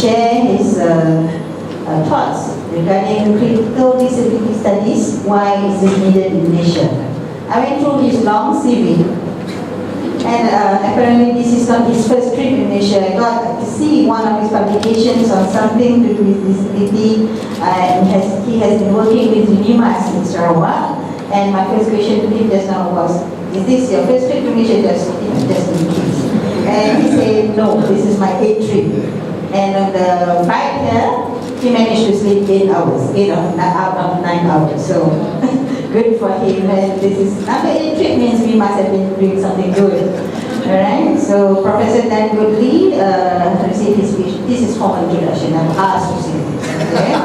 share his thoughts regarding critical disability studies, why is it needed in Malaysia. I went through his long CV, and apparently this is not his first trip in Malaysia. I got to see one of his publications on something to do with disability. He has been working with UNIMAS in Sarawak, and my first question to him just now was, is this your first trip to Malaysia? Just in case. And he said, no, this is my 8th trip. And on the flight here, he managed to sleep 8 hours, 8 out of 9 hours. So good for him. And this is number 8 trip means we must have been doing something good. Alright, so Professor Dan Goodley received his PhD. This is formal introduction. I'm asked to say this. Okay?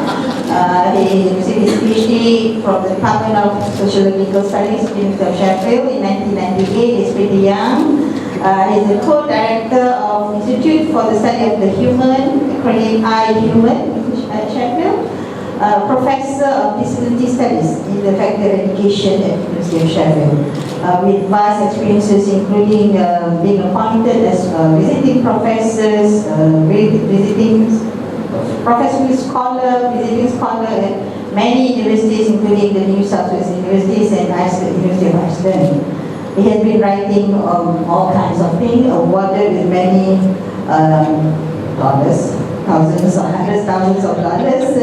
He received his PhD from the Department of Sociological Studies, University of Sheffield in 1998. He's pretty young. He's the co-director of Institute for the Study of the Human, acronym I-Human, at Sheffield. Professor of Disability Studies in the Faculty of Education at the University of Sheffield, with vast experiences including being appointed as visiting professors, visiting scholar at many universities, including the New South Wales Universities and University of Iceland. He has been writing all kinds of things, awarded with many dollars, thousands or hundreds thousands of dollars.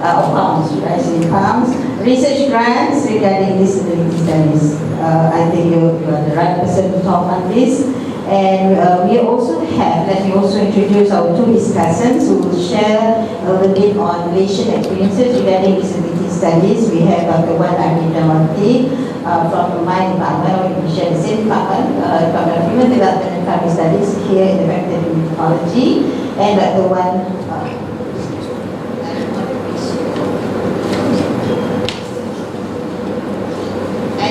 Pounds, should I say pounds, research grants regarding disability studies. I think you are the right person to talk on this. And we also have, let me also introduce our two discussants who will share a little bit on Malaysian experiences regarding disability studies. We have Dr. Wan Amidawati from my department, we share the same department, Department of Human Development and Family Studies here in the Faculty of Ecology, and Dr. Wan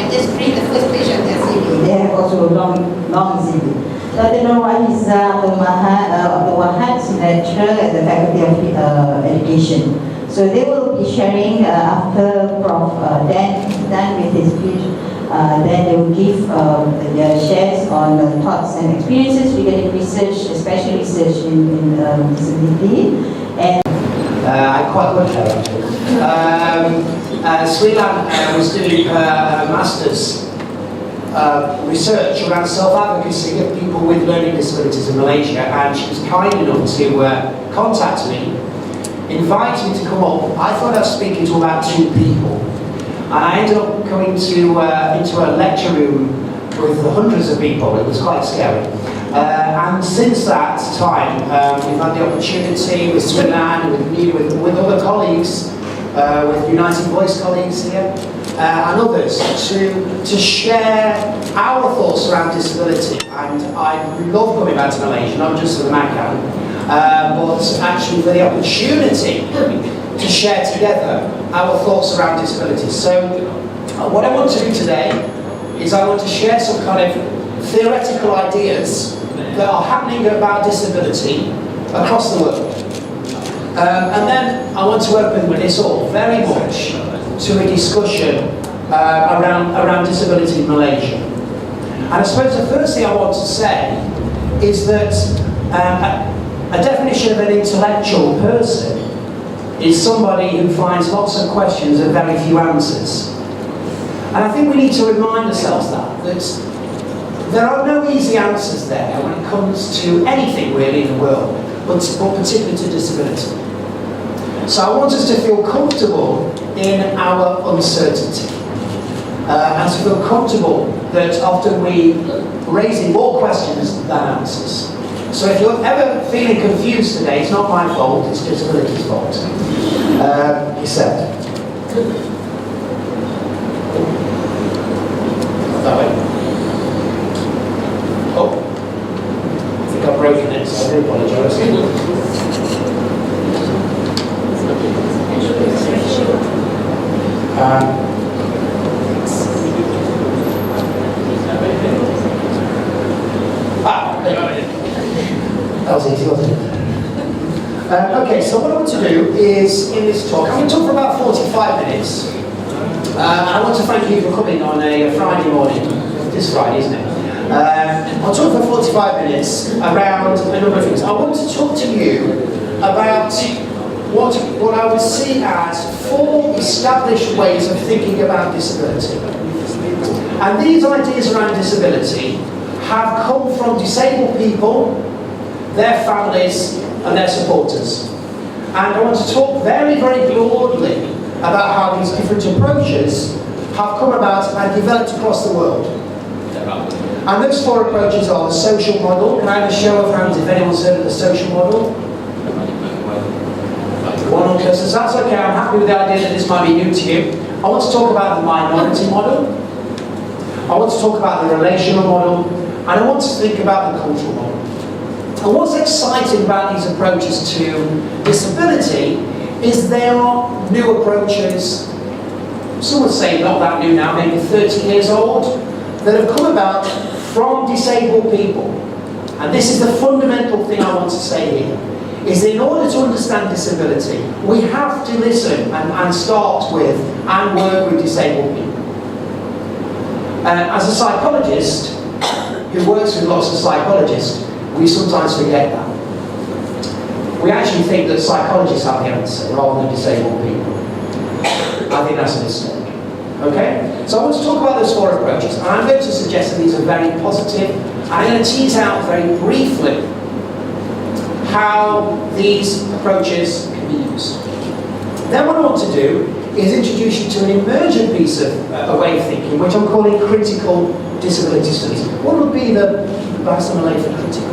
just read the first page of their CV. They have also a long CV. Dr. Nurwahiza Abdul Wahad is lecturer at the Faculty of Education. So they will be sharing after Prof. Dan is done with his speech. Then they will give their shares on thoughts and experiences regarding research, especially research in disability. And I quite like her actually. Sweelan was doing her master's research around self-advocacy of people with learning disabilities in Malaysia, and she was kind enough to contact me, invite me to come up. I thought I was speaking to about 2 people, and I ended up going to into a lecture room with hundreds of people. It was quite scary. And since that time, we've had the opportunity with Sweelan, with me, with other colleagues, with United Voice colleagues here, and others, to share our thoughts around disability. And I love coming back to Malaysia, not just for the Macan, but actually for the opportunity to share together our thoughts around disability. So what I want to do today is I want to share some kind of theoretical ideas that are happening about disability across the world. And then I want to open this all very much to a discussion around disability in Malaysia. And I suppose the first thing I want to say is that a definition of an intellectual person is somebody who finds lots of questions and very few answers. And I think we need to remind ourselves that there are no easy answers there when it comes to anything really in the world, but particularly to disability. So I want us to feel comfortable in our uncertainty, and to feel comfortable that often we raise more questions than answers. So if you're ever feeling confused today, it's not my fault, it's disability's fault. He said. That way. Oh, I think I've broken it, so I do apologise. That was easy, wasn't it? Okay, so what I want to do is, in this talk, I'm going to talk for about 45 minutes. And I want to thank you for coming on a Friday morning. This Friday, isn't it? I'll talk for 45 minutes around a number of things. I want to talk to you about what I would see as 4 established ways of thinking about disability. And these ideas around disability have come from disabled people, their families, and their supporters. And I want to talk very, very broadly about how these different approaches have come about and developed across the world. And those 4 approaches are the social model. Can I have a show of hands if anyone's heard of the social model? One or two, so that's okay, I'm happy with the idea that this might be new to you. I want to talk about the minority model. I want to talk about the relational model. And I want to think about the cultural model. And what's exciting about these approaches to disability is there are new approaches, some would say not that new now, maybe 30 years old, that have come about from disabled people. And this is the fundamental thing I want to say here, is in order to understand disability, we have to listen and start with and work with disabled people. As a psychologist, who works with lots of psychologists, we sometimes forget that. We actually think that psychologists have the answer rather than disabled people. I think that's a mistake. Okay? So I want to talk about those 4 approaches, and I'm going to suggest that these are very positive, and I'm going to tease out very briefly how these approaches can be used. Then what I want to do is introduce you to an emergent piece of a way of thinking, which I'm calling critical disability studies. What would be the Basque Malay for critical?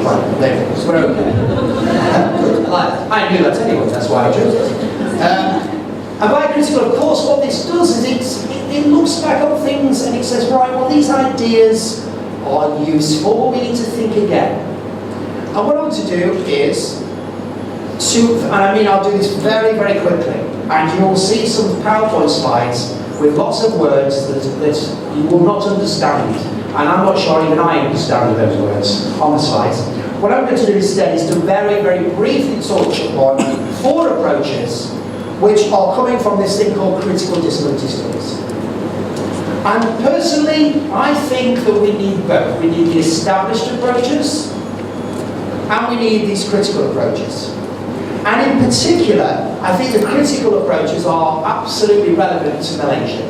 Right, there it is. We're okay. I knew that anyway, that's why I chose it. And by critical, of course, what this does is it looks back on things and it says, right, well, these ideas are useful, we need to think again. And what I want to do is and I mean I'll do this very, very quickly, and you will see some PowerPoint slides with lots of words that you will not understand, and I'm not sure even I understand those words on the slides. What I'm going to do instead is to very, very briefly touch upon 4 approaches which are coming from this thing called critical disability studies. And personally, I think that we need both. We need the established approaches, and we need these critical approaches. And in particular, I think the critical approaches are absolutely relevant to Malaysia,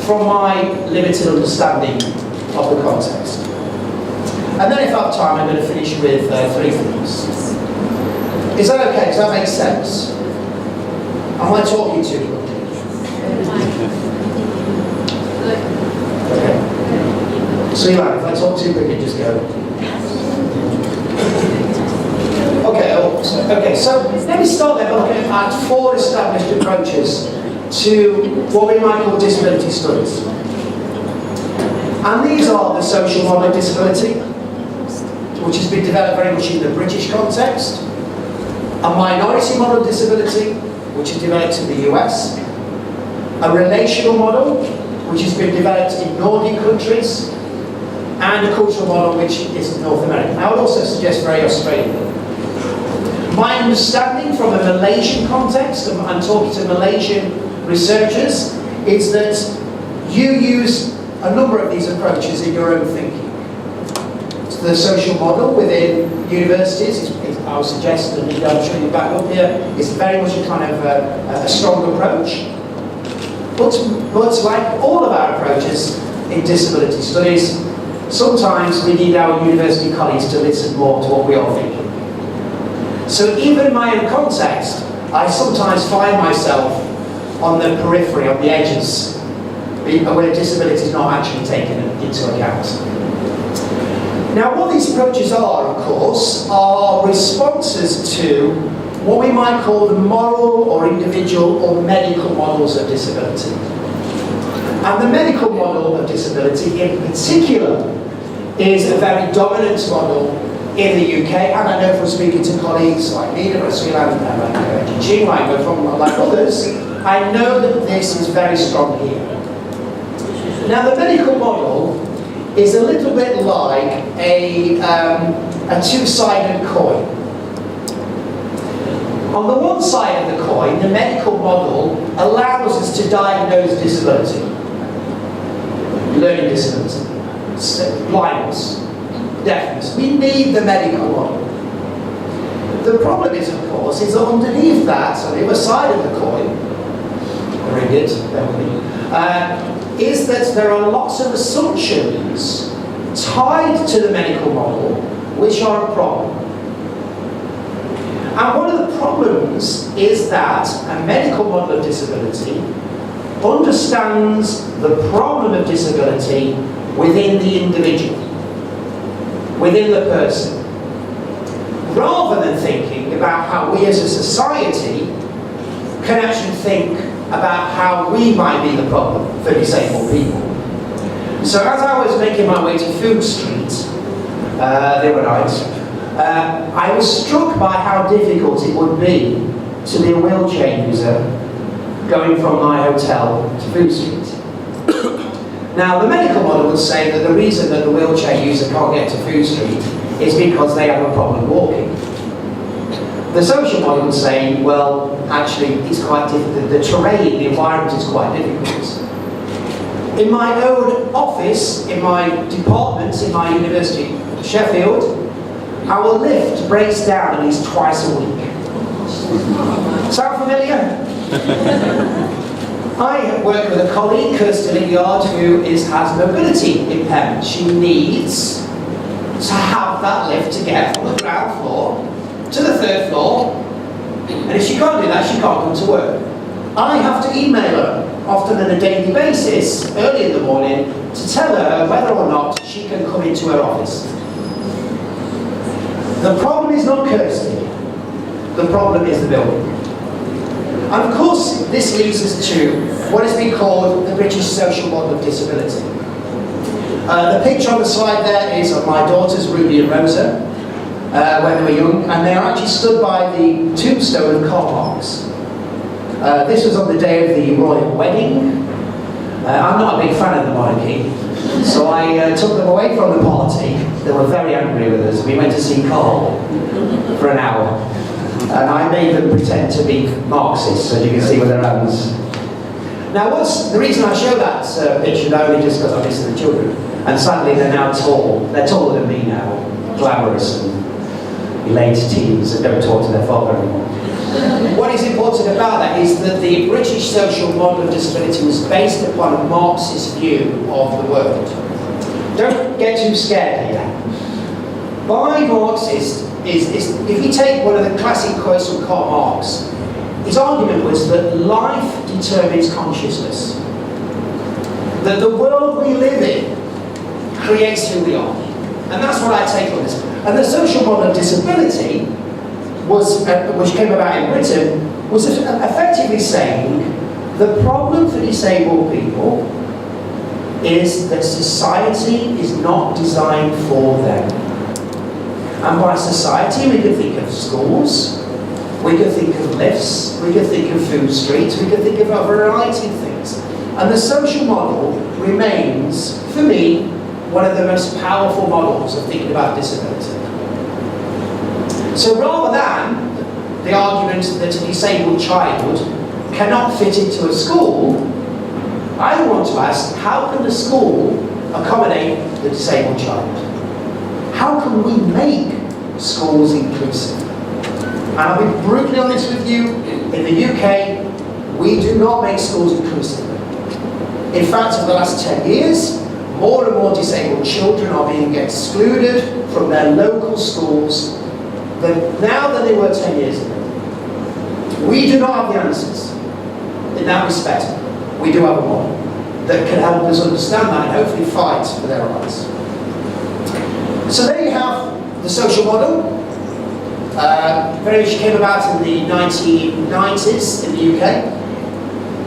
from my limited understanding of the context. And then if I have time, I'm going to finish with 3 things. Is that okay? Does that make sense? Am I talking too quickly? Okay. So if I talk too quickly, just go. Okay, so let me start there by looking at 4 established approaches to what we might call disability studies. And these are the social model of disability, which has been developed very much in the British context, a minority model of disability, which is developed in the US, a relational model, which has been developed in Nordic countries, and a cultural model which is North American. I would also suggest very Australian. My understanding from a Malaysian context, and I'm talking to Malaysian researchers, is that you use a number of these approaches in your own thinking. So the social model within universities, I would suggest, and I'm showing you back up here, is very much a kind of a strong approach. But like all of our approaches in disability studies, sometimes we need our university colleagues to listen more to what we are thinking. So even in my own context, I sometimes find myself on the periphery, on the edges, where disability is not actually taken into account. Now what these approaches are, of course, are responses to what we might call the moral or individual or medical models of disability. And the medical model of disability in particular is a very dominant model in the UK, and I know from speaking to colleagues like Nina, Sri Lanka, like Jing, like others, I know that this is very strong here. Now the medical model is a little bit like a 2-sided coin. On the one side of the coin, the medical model allows us to diagnose disability, learning disability, blindness, deafness. We need the medical model. The problem is, of course, is that underneath that, on the other side of the coin, ringgit, is that there are lots of assumptions tied to the medical model which are a problem. And one of the problems is that a medical model of disability understands the problem of disability within the individual, within the person, rather than thinking about how we as a society can actually think about how we might be the problem for disabled people. So as I was making my way to Food Street the other night, I was struck by how difficult it would be to be a wheelchair user going from my hotel to Food Street. Now, the medical model would say that the reason that the wheelchair user can't get to Food Street is because they have a problem walking. The social model would say, well, actually, it's quite difficult. The terrain, the environment is quite difficult. In my own office, in my department, in my university, Sheffield, our lift breaks down at least twice a week. Sound familiar? I work with a colleague, Kirsten Lydiard, who has mobility impairment. She needs to have that lift to get from the ground floor to the third floor, and if she can't do that, she can't come to work. I have to email her, often on a daily basis, early in the morning, to tell her whether or not she can come into her office. The problem is not Kirsty, the problem is the building. And of course, this leads us to what has been called the British social model of disability. The picture on the slide there is of my daughters, Ruby and Rosa, when they were young, and they are actually stood by the tombstone of Karl Marx. This was on the day of the royal wedding. I'm not a big fan of the monarchy, so I took them away from the party. They were very angry with us. We went to see Karl for an hour, and I made them pretend to be Marxists, so you can see with their hands. Now, what's the reason I show that picture? Not only just because I miss the children, and sadly they're now tall. They're taller than me now, glamorous and late teens, and don't talk to their father anymore. What is important about that is that the British social model of disability was based upon a Marxist view of the world. Don't get too scared here. By Marxist is if you take one of the classic quotes from Karl Marx, his argument was that life determines consciousness. That the world we live in creates who we are. And that's what I take on this. And the social model of disability, which came about in Britain, was effectively saying the problem for disabled people is that society is not designed for them. And by society, we could think of schools, we could think of lifts, we could think of food streets, we could think of a variety of things. And the social model remains, for me, one of the most powerful models of thinking about disability. So rather than the argument that a disabled child cannot fit into a school, I want to ask, how can the school accommodate the disabled child? How can we make schools inclusive? And I'll be brutally honest with you, in the UK, we do not make schools inclusive. In fact, over the last 10 years, more and more disabled children are being excluded from their local schools now than they were 10 years ago. We do not have the answers. In that respect, we do have a model that can help us understand that and hopefully fight for their rights. So there you have the social model. Very much came about in the 1990s in the UK.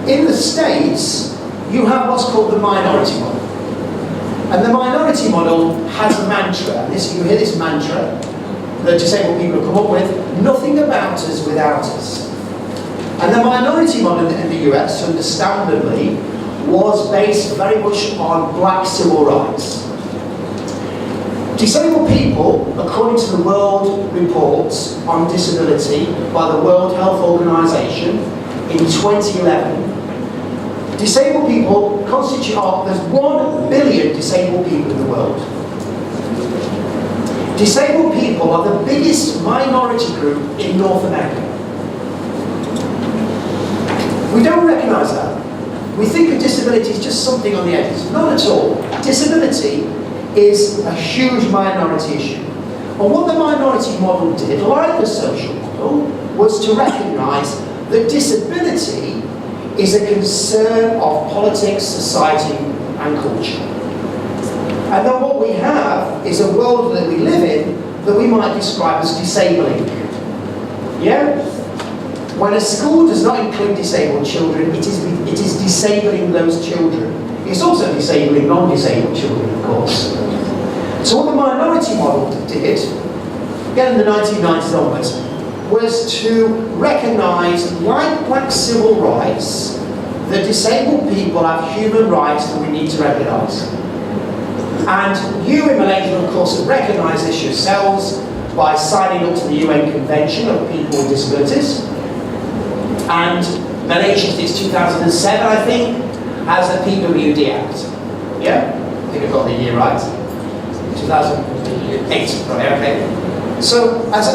In the States, you have what's called the minority model. And the minority model has a mantra. You hear this mantra that disabled people have come up with: nothing about us without us. And the minority model in the US, understandably, was based very much on black civil rights. Disabled people, according to the World Report on Disability by the World Health Organization in 2011, disabled people constitute, there's 1 billion disabled people in the world. Disabled people are the biggest minority group in North America. We don't recognise that. We think of disability as just something on the edges. Not at all. Disability is a huge minority issue. And what the minority model did, like the social model, was to recognise that disability is a concern of politics, society and culture. And then what we have is a world that we live in that we might describe as disabling. Yeah? When a school does not include disabled children, it is disabling those children. It's also disabling non-disabled children, of course. So what the minority model did, again in the 1990s onwards, was to recognise, like black civil rights, that disabled people have human rights that we need to recognise. And you in Malaysia, of course, have recognised this yourselves by signing up to the UN Convention of People with Disabilities. And Malaysia, since 2007, I think, has a PWD Act. Yeah? I think I've got the year right. 2008, right, okay. So, as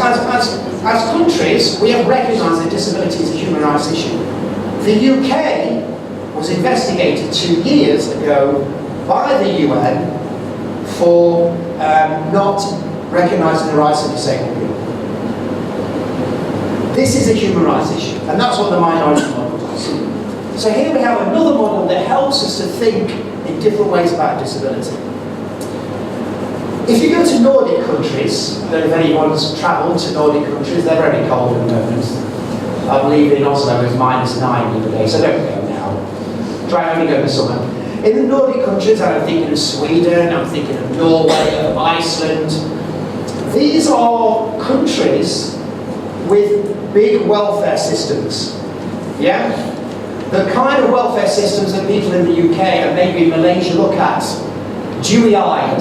countries, we have recognised that disability is a human rights issue. The UK was investigated 2 years ago by the UN for not recognising the rights of disabled people. This is a human rights issue, and that's what the minority model does. So here we have another model that helps us to think in different ways about disability. If you go to Nordic countries, I don't know if anyone's travelled to Nordic countries, they're very cold at the moment. I believe in Oslo it was -9 the other day, so don't go now. Try only go in the summer. In the Nordic countries, I'm thinking of Sweden, I'm thinking of Norway, of Iceland. These are countries with big welfare systems. Yeah? The kind of welfare systems that people in the UK and maybe Malaysia look at, dewy-eyed.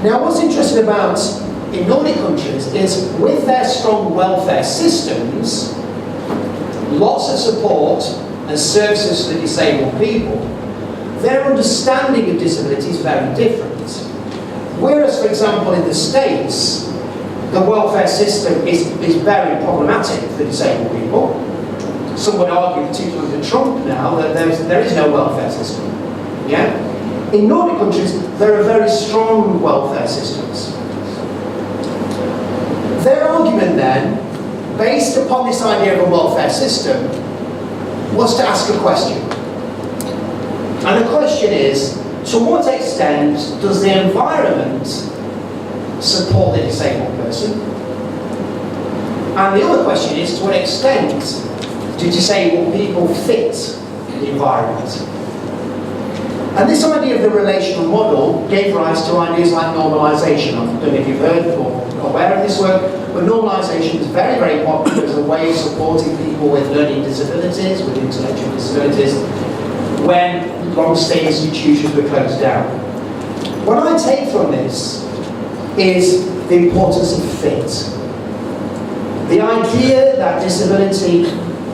Now what's interesting about in Nordic countries is with their strong welfare systems, lots of support and services for disabled people, their understanding of disability is very different. Whereas, for example, in the States, the welfare system is very problematic for disabled people. Some would argue, particularly under Trump now, that there is no welfare system. Yeah? In Nordic countries, there are very strong welfare systems. Their argument then, based upon this idea of a welfare system, was to ask a question. And the question is, to what extent does the environment support the disabled person? And the other question is, to what extent do disabled people fit the environment? And this idea of the relational model gave rise to ideas like normalisation. I don't know if you've heard or aware of this work, but normalisation is very, very popular as a way of supporting people with learning disabilities, with intellectual disabilities, when long-stay institutions were closed down. What I take from this is the importance of fit. The idea that disability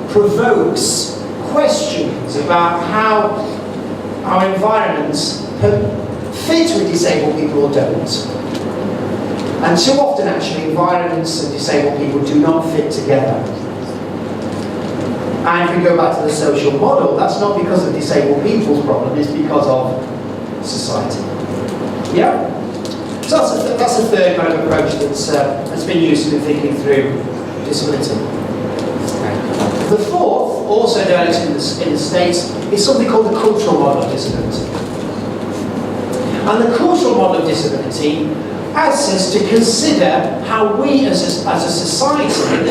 provokes questions about how our environments fit with disabled people or don't. And too often actually environments and disabled people do not fit together. And if we go back to the social model, that's not because of disabled people's problem, it's because of society. Yeah? So that's a third kind of approach that's been used in thinking through disability. The fourth, also developed in the States, is something called the cultural model of disability. And the cultural model of disability asks us to consider how we as a society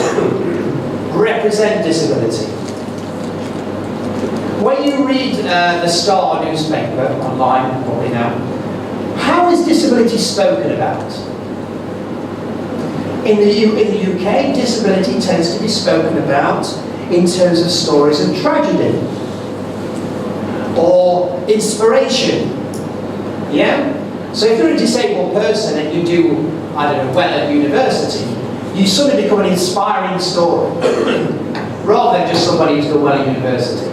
represent disability. When you read the Star newspaper online, probably now, how is disability spoken about? In the UK, disability tends to be spoken about in terms of stories of tragedy or inspiration. Yeah? So if you're a disabled person and you do, I don't know, well at university, you suddenly become an inspiring story rather than just somebody who's done well at university.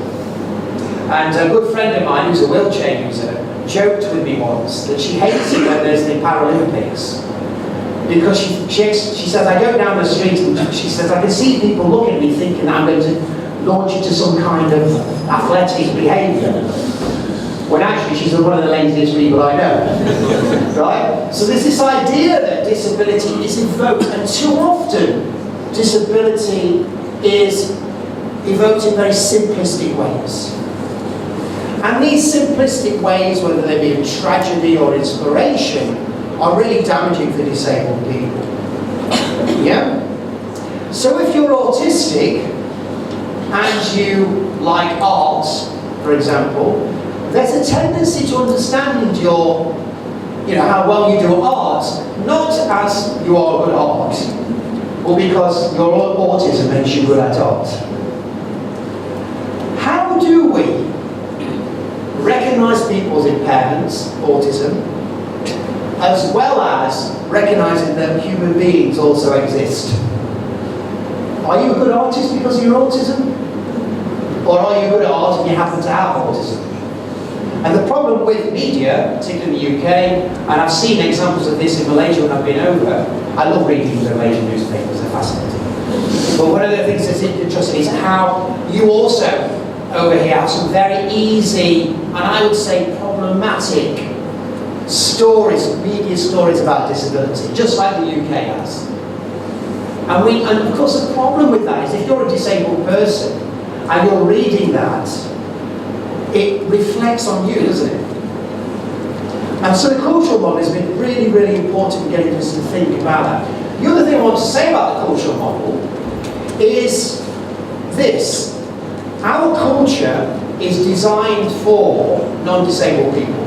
And a good friend of mine who's a wheelchair user joked with me once that she hates it when there's the Paralympics Because she says, I go down the street and she says, I can see people looking at me thinking that I'm going to launch into some kind of athletic behaviour. When actually she's one of the laziest people I know. Right? So there's this idea that disability is evoked, and too often disability is evoked in very simplistic ways. And these simplistic ways, whether they be in tragedy or inspiration, are really damaging for disabled people. Yeah? So if you're autistic and you like art, for example, there's a tendency to understand your, how well you do art, not as you are good at art, or because your autism makes you good at art. How do we recognise people's impairments, autism, as well as recognising that human beings also exist? Are you a good artist because of your autism? Or are you good at art and you happen to have autism? And the problem with media, particularly in the UK, and I've seen examples of this in Malaysia when I've been over. I love reading the Malaysian newspapers, they're fascinating. But one of the things that's interesting is how you also, over here, have some very easy, and I would say problematic, stories, media stories about disability, just like the UK has. And of course the problem with that is if you're a disabled person and you're reading that, it reflects on you, doesn't it? And so the cultural model has been really, really important in getting us to think about that. The other thing I want to say about the cultural model is this. Our culture is designed for non-disabled people.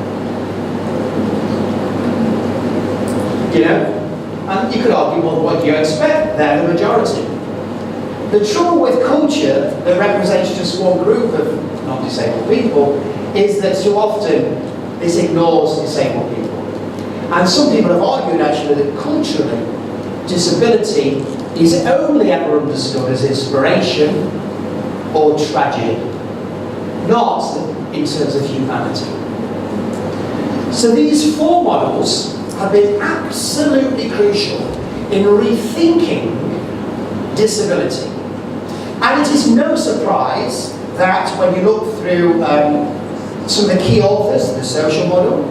And you could argue, well, what do you expect? They're the majority. The trouble with culture that represents just one group of non-disabled people is that too often this ignores disabled people. And some people have argued actually that culturally disability is only ever understood as inspiration or tragedy, not in terms of humanity. So these four models have been absolutely crucial in rethinking disability. And it is no surprise that when you look through some of the key authors, the social model,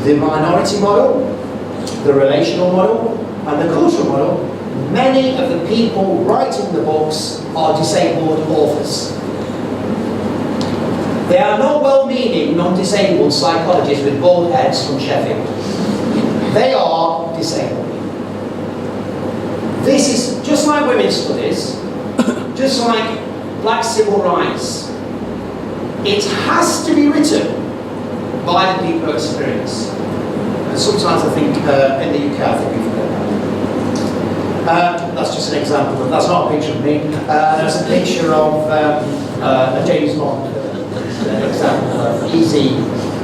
the minority model, the relational model, and the cultural model, many of the people writing the books are disabled authors. They are not well-meaning, non-disabled psychologists with bald heads from Sheffield. They are disabled. This is just like women's studies, just like black civil rights. It has to be written by the people of experience. And sometimes I think in the UK, I think we forget that. That's just an example, but that's not a picture of me. That's a picture of a James Bond example. Easy.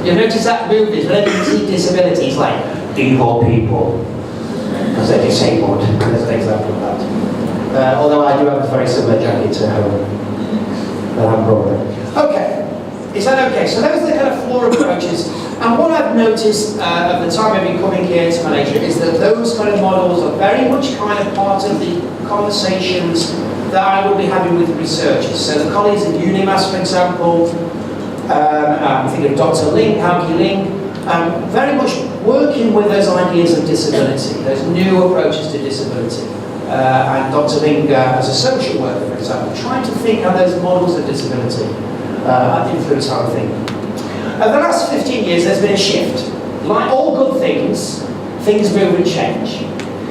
You notice that movies, whenever you see disabilities, like evil people, because they're disabled. There's an example of that. Although I do have a very similar jacket to home that I'm brought. Okay, is that okay? So those are the kind of four approaches. And what I've noticed at the time I've been coming here to Malaysia is that those kind of models are very much kind of part of the conversations that I will be having with researchers. So the colleagues at UNIMAS, for example, I'm thinking of Dr. Ling, Hao Ki Ling, very much working with those ideas of disability, those new approaches to disability. And Dr. Ling, as a social worker, for example, trying to think how those models of disability influence how we think. Over the last 15 years, there's been a shift. Like all good things, things move and change.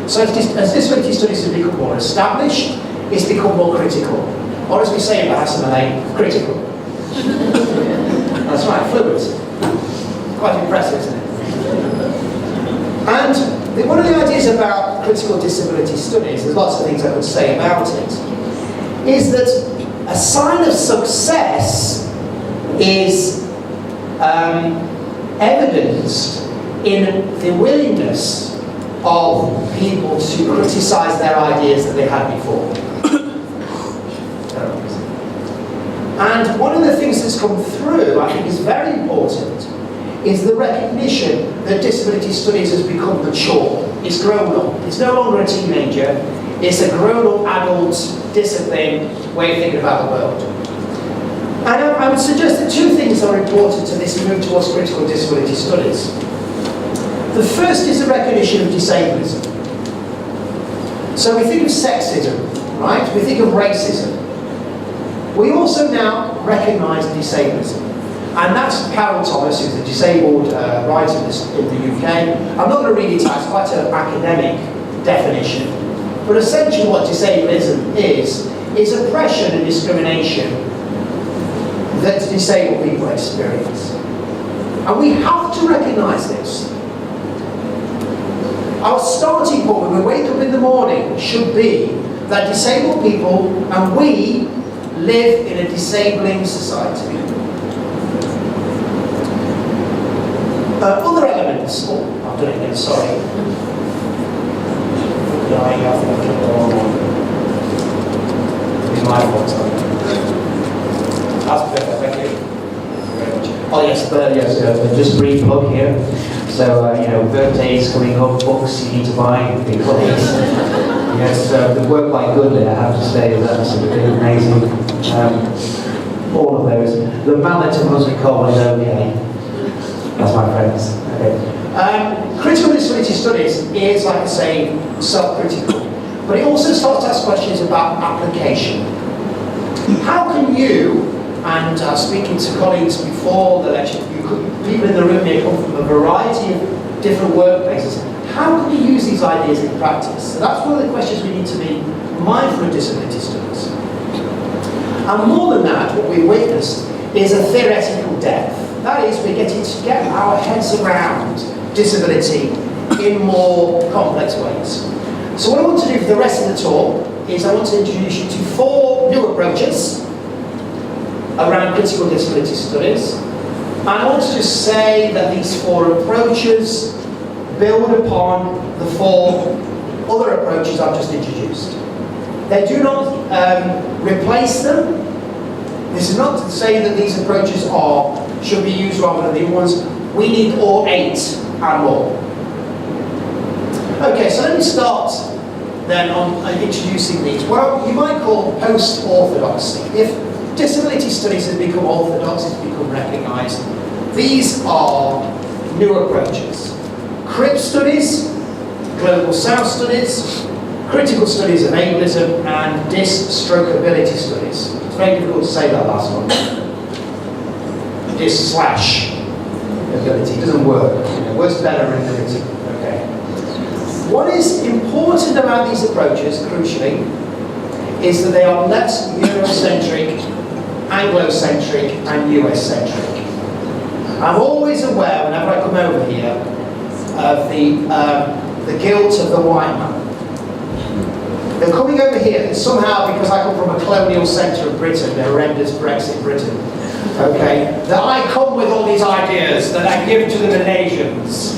So as disability studies have become more established, it's become more critical. Or as we say in Bahasa Malay, critical. That's right, fluid. Quite impressive, isn't it? And one of the ideas about critical disability studies, there's lots of things I could say about it, is that a sign of success is evidenced in the willingness of people to criticise their ideas that they had before. And one of the things that's come through, I think is very important, is the recognition that disability studies has become mature. It's grown up. It's no longer a teenager. It's a grown-up adult discipline way of thinking about the world. And I would suggest that two things are important to this move towards critical disability studies. The first is the recognition of disablism. So we think of sexism, right? We think of racism. We also now recognise disablism. And that's Carol Thomas, who's a disabled writer in the UK. I'm not going to read it out, it's quite an academic definition. But essentially what disablism is oppression and discrimination that disabled people experience. And we have to recognise this. Our starting point when we wake up in the morning should be that disabled people and we live in a disabling society. Other elements, oh, I've done it again, sorry. I think I clicked the wrong one. It's my fault, sorry. That's perfect, thank you. Oh yes, just a brief plug here. So, birthdays coming up, books you need to buy, big copies. Yes, the work by Goodley, I have to say, is absolutely amazing. All of those. The mallet of Muslim Cole is okay. That's my friends. Okay. Critical disability studies is, like I say, self-critical, but it also starts to ask questions about application. How can you, and speaking to colleagues before the lecture, people in the room may come from a variety of different workplaces, how can you use these ideas in practice? So that's one of the questions we need to be mindful of disability studies. And more than that, what we witnessed is a theoretical depth. That is, we're getting to get our heads around disability in more complex ways. So what I want to do for the rest of the talk is I want to introduce you to 4 new approaches around critical disability studies. And I want to just say that these 4 approaches build upon the 4 other approaches I've just introduced. They do not replace them. This is not to say that these approaches should be used rather than the ones. We need all 8 and more. Okay, so let me start then on introducing these. Well, you might call post-orthodoxy. If disability studies has become orthodox, it's become recognised, these are new approaches. CRIP studies, Global South studies, critical studies of ableism, and dis-stroke-ability studies. It's very difficult to say that last one. Dis/ability, it doesn't work. It works better in critical. Okay. What is important about these approaches, crucially, is that they are less Eurocentric, Anglo-centric, and US-centric. I'm always aware, whenever I come over here, of the guilt of the white man. They're coming over here somehow because I come from a colonial centre of Britain, the horrendous Brexit Britain. Okay, that I come with all these ideas that I give to the Malaysians,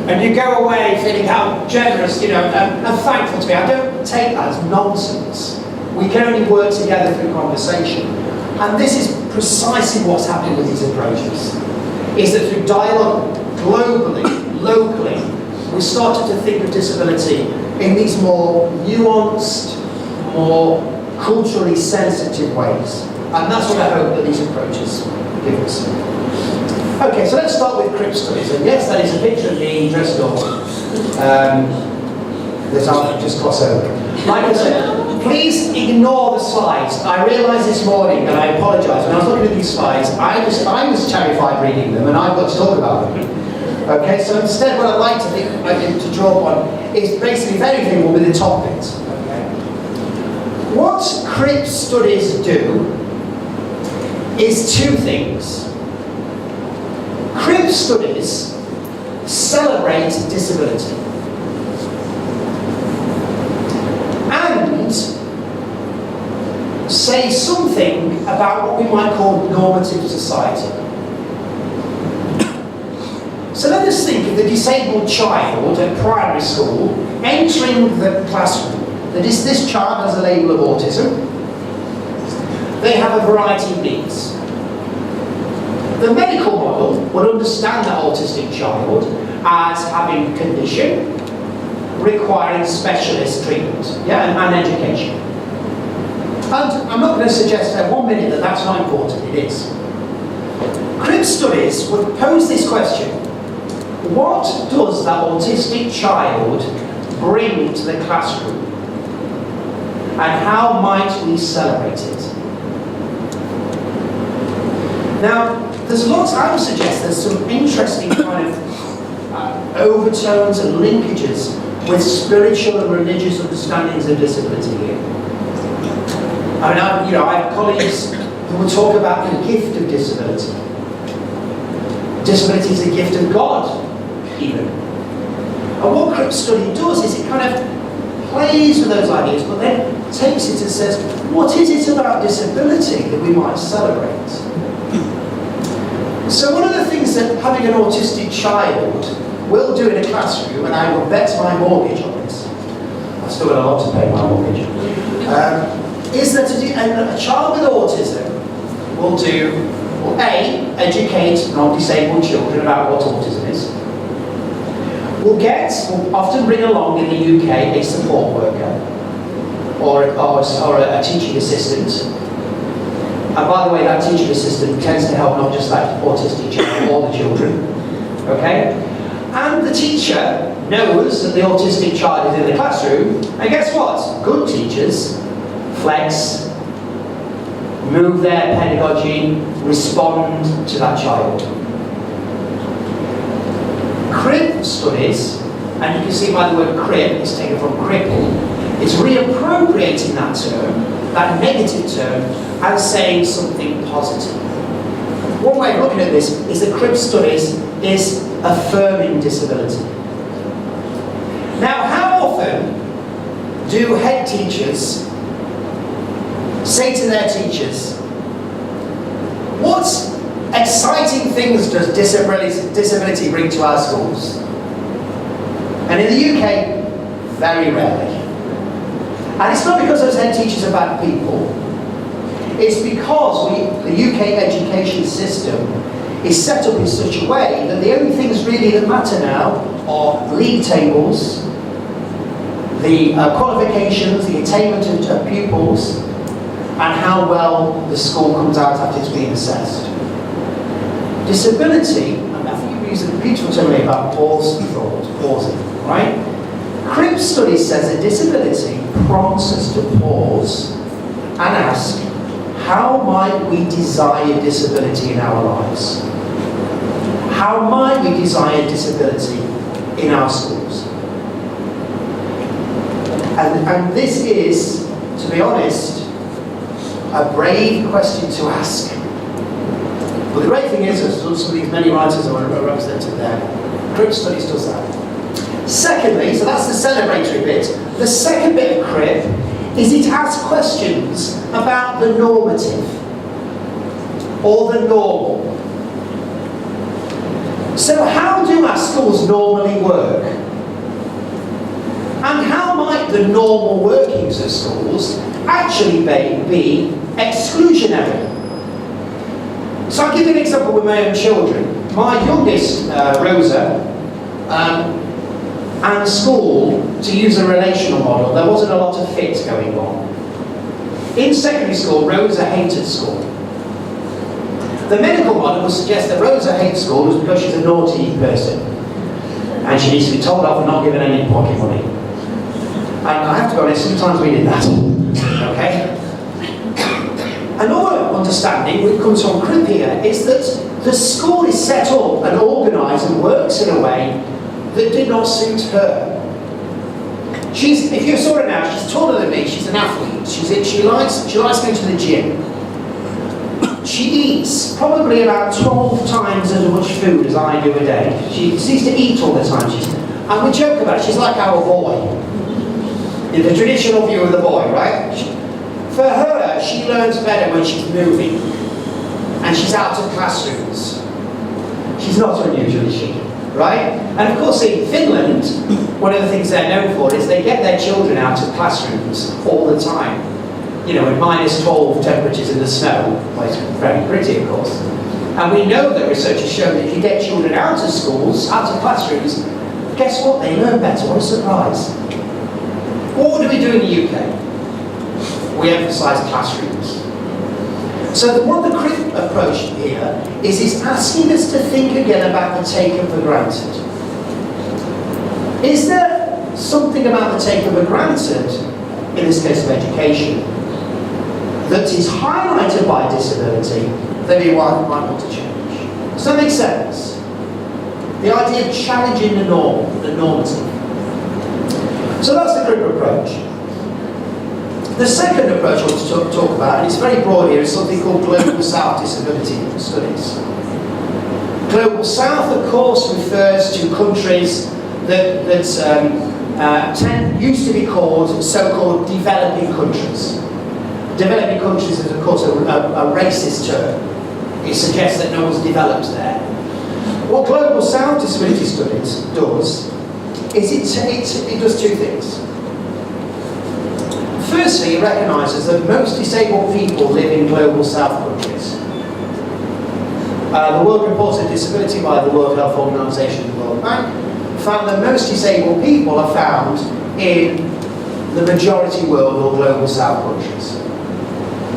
and you go away feeling how generous, and thankful to me. I don't take that as nonsense. We can only work together through conversation, and this is precisely what's happening with these approaches. Is that through dialogue, globally, locally, we started to think of disability in these more nuanced, more culturally sensitive ways. And that's what I hope that these approaches give us. Okay, so let's start with CRIP studies. And yes, that is a picture of me dressed up. That I'll just cross over. Like I said, please ignore the slides. I realised this morning, and I apologise, when I was looking at these slides, I was terrified reading them, and I've got to talk about them. Okay, so instead what I'd like to think to draw upon is basically, if anything, will be the top bit. Okay. What CRIP studies do is 2 things. CRIP studies celebrate disability and say something about what we might call normative society. So let us think of the disabled child at primary school entering the classroom. This child has a label of autism. They have a variety of needs. The medical model would understand that autistic child as having a condition requiring specialist treatment, and education. And I'm not going to suggest for 1 minute that that's not important, it is. Crib studies would pose this question: what does that autistic child bring to the classroom? And how might we celebrate it? Now, there's lots, I would suggest there's some interesting kind of overtones and linkages with spiritual and religious understandings of disability here. I mean, I have colleagues who will talk about the gift of disability. Disability is a gift of God, even. And what Crip study does is it kind of plays with those ideas, but then takes it and says, what is it about disability that we might celebrate? So one of the things that having an autistic child will do in a classroom, and I will bet my mortgage on this, I've still got a lot to pay my mortgage, is that a child with autism will educate non-disabled children about what autism is. Will often bring along in the UK a support worker or a teaching assistant. And by the way, that teaching assistant tends to help not just that autistic child, all the children. Okay? And the teacher knows that the autistic child is in the classroom, and guess what? Good teachers flex, move their pedagogy, respond to that child. Crib studies, and you can see by the word crib, it's taken from cripple, it's reappropriating that term, that negative term, and saying something positive. One way of looking at this is that crib studies is affirming disability. Now, how often do head teachers say to their teachers, what exciting things does disability bring to our schools? And in the UK, very rarely. And it's not because those head teachers are bad people, it's because the UK education system is set up in such a way that the only things really that matter now are league tables, the qualifications, the attainment of pupils, and how well the school comes out after it's been assessed. Disability, and I think you used a beautiful term about pausing, right? Crib study says that disability prompts us to pause and ask, how might we desire disability in our lives? How might we desire disability in our schools? And this is, to be honest, a brave question to ask. But the great thing is, as some of these many writers are represented there, Crib Studies does that. Secondly, so that's the celebratory bit, the second bit of Crib is it asks questions about the normative, or the normal. So how do our schools normally work? And how might the normal workings of schools actually be exclusionary? So I'll give you an example with my own children. My youngest, Rosa, and school, to use a relational model, there wasn't a lot of fit going on. In secondary school, Rosa hated school. The medical model would suggest that Rosa hates school was because she's a naughty person. And she needs to be told off for not giving any pocket money. And I have to be honest, sometimes we did that. Okay? Another understanding, which comes from Crib here, is that the school is set up and organised and works in a way that did not suit her. If you saw her now, she's taller than me, she's an athlete, she likes going to the gym. She eats probably about 12 times as much food as I do a day. She seems to eat all the time. And we joke about it, she's like our boy. In the traditional view of the boy, right? For her, she learns better when she's moving. And she's out of classrooms. She's not unusual, is she? Right? And of course in Finland, one of the things they're known for is they get their children out of classrooms all the time. You know, in -12 temperatures in the snow, well, it's very pretty of course. And we know that research has shown that if you get children out of schools, out of classrooms, guess what? They learn better. What a surprise. What do we do in the UK? We emphasise classrooms. So what the CRIT approach here is asking us to think again about the taken for granted. Is there something about the taken for granted, in this case of education, that is highlighted by disability that we might want to change? Does that make sense? The idea of challenging the norm, the normative. So that's the CRIT approach. The second approach I want to talk about, and it's very broad here, is something called Global South Disability Studies. Global South, of course, refers to countries that used to be called so-called developing countries. Developing countries is, of course, a racist term. It suggests that no one's developed there. What Global South Disability Studies does is it does two things. Firstly, it recognises that most disabled people live in Global South countries. The World Report on Disability by the World Health Organization and the World Bank found that most disabled people are found in the majority world or Global South countries.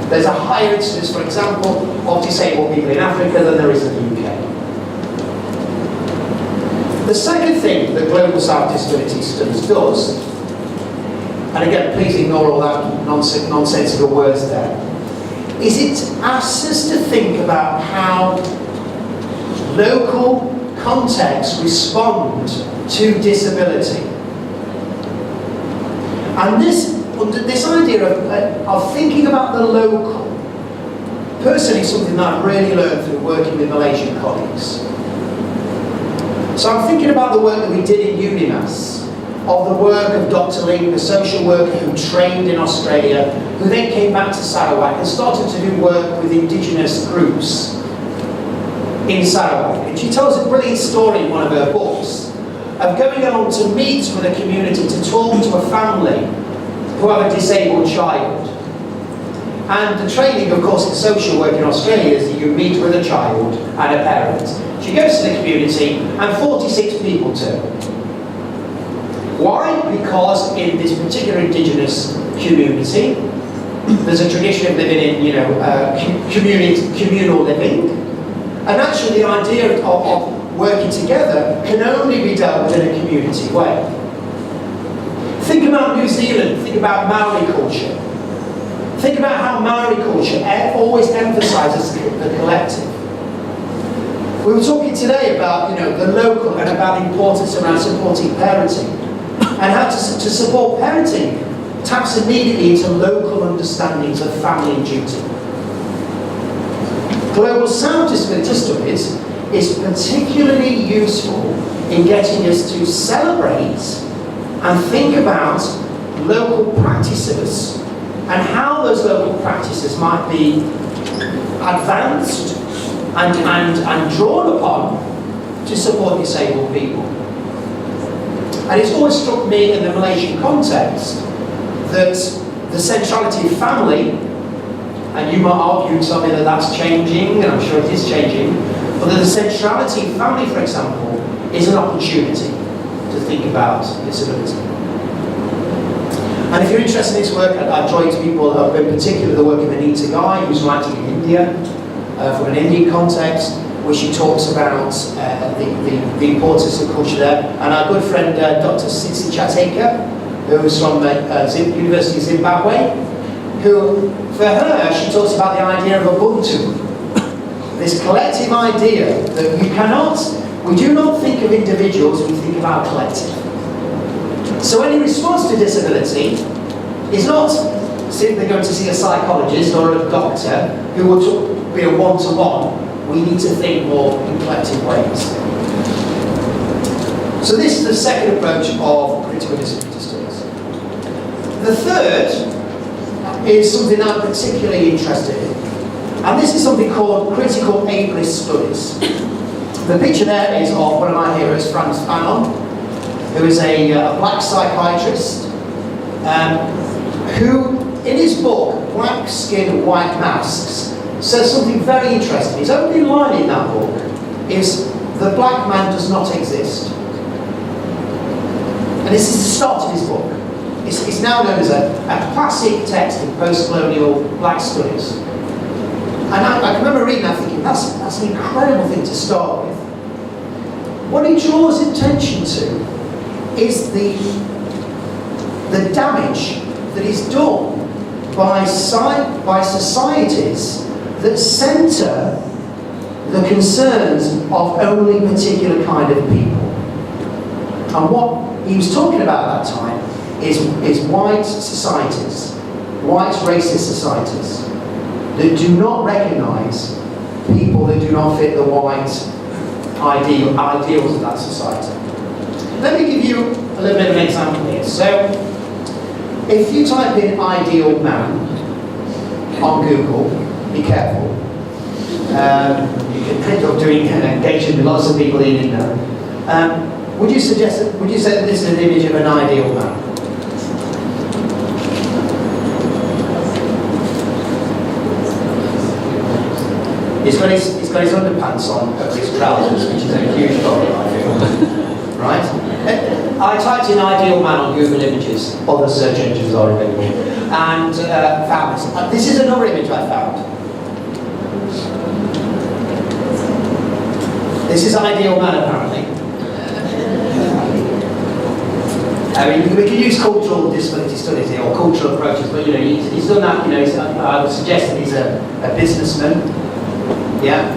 There's a higher incidence, for example, of disabled people in Africa than there is in the UK. The second thing that Global South Disability Studies does, and again, please ignore all that nonsensical words there, is it asks us to think about how local contexts respond to disability. And this idea of thinking about the local, personally, is something that I've really learned through working with Malaysian colleagues. So I'm thinking about the work that we did in UNIMAS, of the work of Dr. Ling, the social worker who trained in Australia, who then came back to Sarawak and started to do work with indigenous groups in Sarawak. And she tells a brilliant story in one of her books of going along to meet with a community, to talk to a family who have a disabled child. And the training, of course, in social work in Australia is that you meet with a child and a parent. She goes to the community and 46 people turn. Why? Because in this particular indigenous community, there's a tradition of living in, communal living. And actually the idea of working together can only be dealt with in a community way. Think about New Zealand, think about Maori culture. Think about how Maori culture always emphasises the collective. We were talking today about the local and about the importance around supporting parenting. And how to support parenting taps immediately into local understandings of family and duty. Global South Disability Studies is particularly useful in getting us to celebrate and think about local practices and how those local practices might be advanced and drawn upon to support disabled people. And it's always struck me in the Malaysian context that the centrality of family, and you might argue and tell me that that's changing, and I'm sure it is changing, but that the centrality of family, for example, is an opportunity to think about disability. And if you're interested in this work, I'd draw you to people, in particular the work of Anita Guy, who's writing in India, from an Indian context, where she talks about the importance of culture there. And our good friend Dr. Sitsi Chateka, who's from University of Zimbabwe, who, for her, she talks about the idea of Ubuntu. This collective idea that we do not think of individuals, we think of our collective. So any response to disability is not simply going to see a psychologist or a doctor who will be a one-to-one. We need to think more in collective ways. So this is the second approach of critical disability studies. The third is something I'm particularly interested in. And this is something called critical ableist studies. The picture there is of one of my heroes, Frantz Fanon, who is a black psychiatrist, who, in his book, Black Skin, White Masks, says something very interesting. His only line in that book is, "The black man does not exist." And this is the start of his book. It's now known as a classic text in post-colonial black studies. And I can remember reading that thinking, that's an incredible thing to start with. What he draws attention to is the damage that is done by societies that centre the concerns of only particular kind of people. And what he was talking about at that time is white societies, white racist societies, that do not recognise people that do not fit the white ideals of that society. Let me give you a little bit of an example here. So, if you type in "ideal man" on Google, be careful. You can print up doing engagement with lots of people in there. Would you say that this is an image of an ideal man? He's got his underpants on over his trousers, which is a huge problem, I feel. Right? I typed in "ideal man" on Google Images, other search engines are available, and found this. This is another image I found. This is "ideal man" apparently. I mean, we can use cultural disability studies here, or cultural approaches, but he's done that. I would suggest that he's a businessman. Yeah,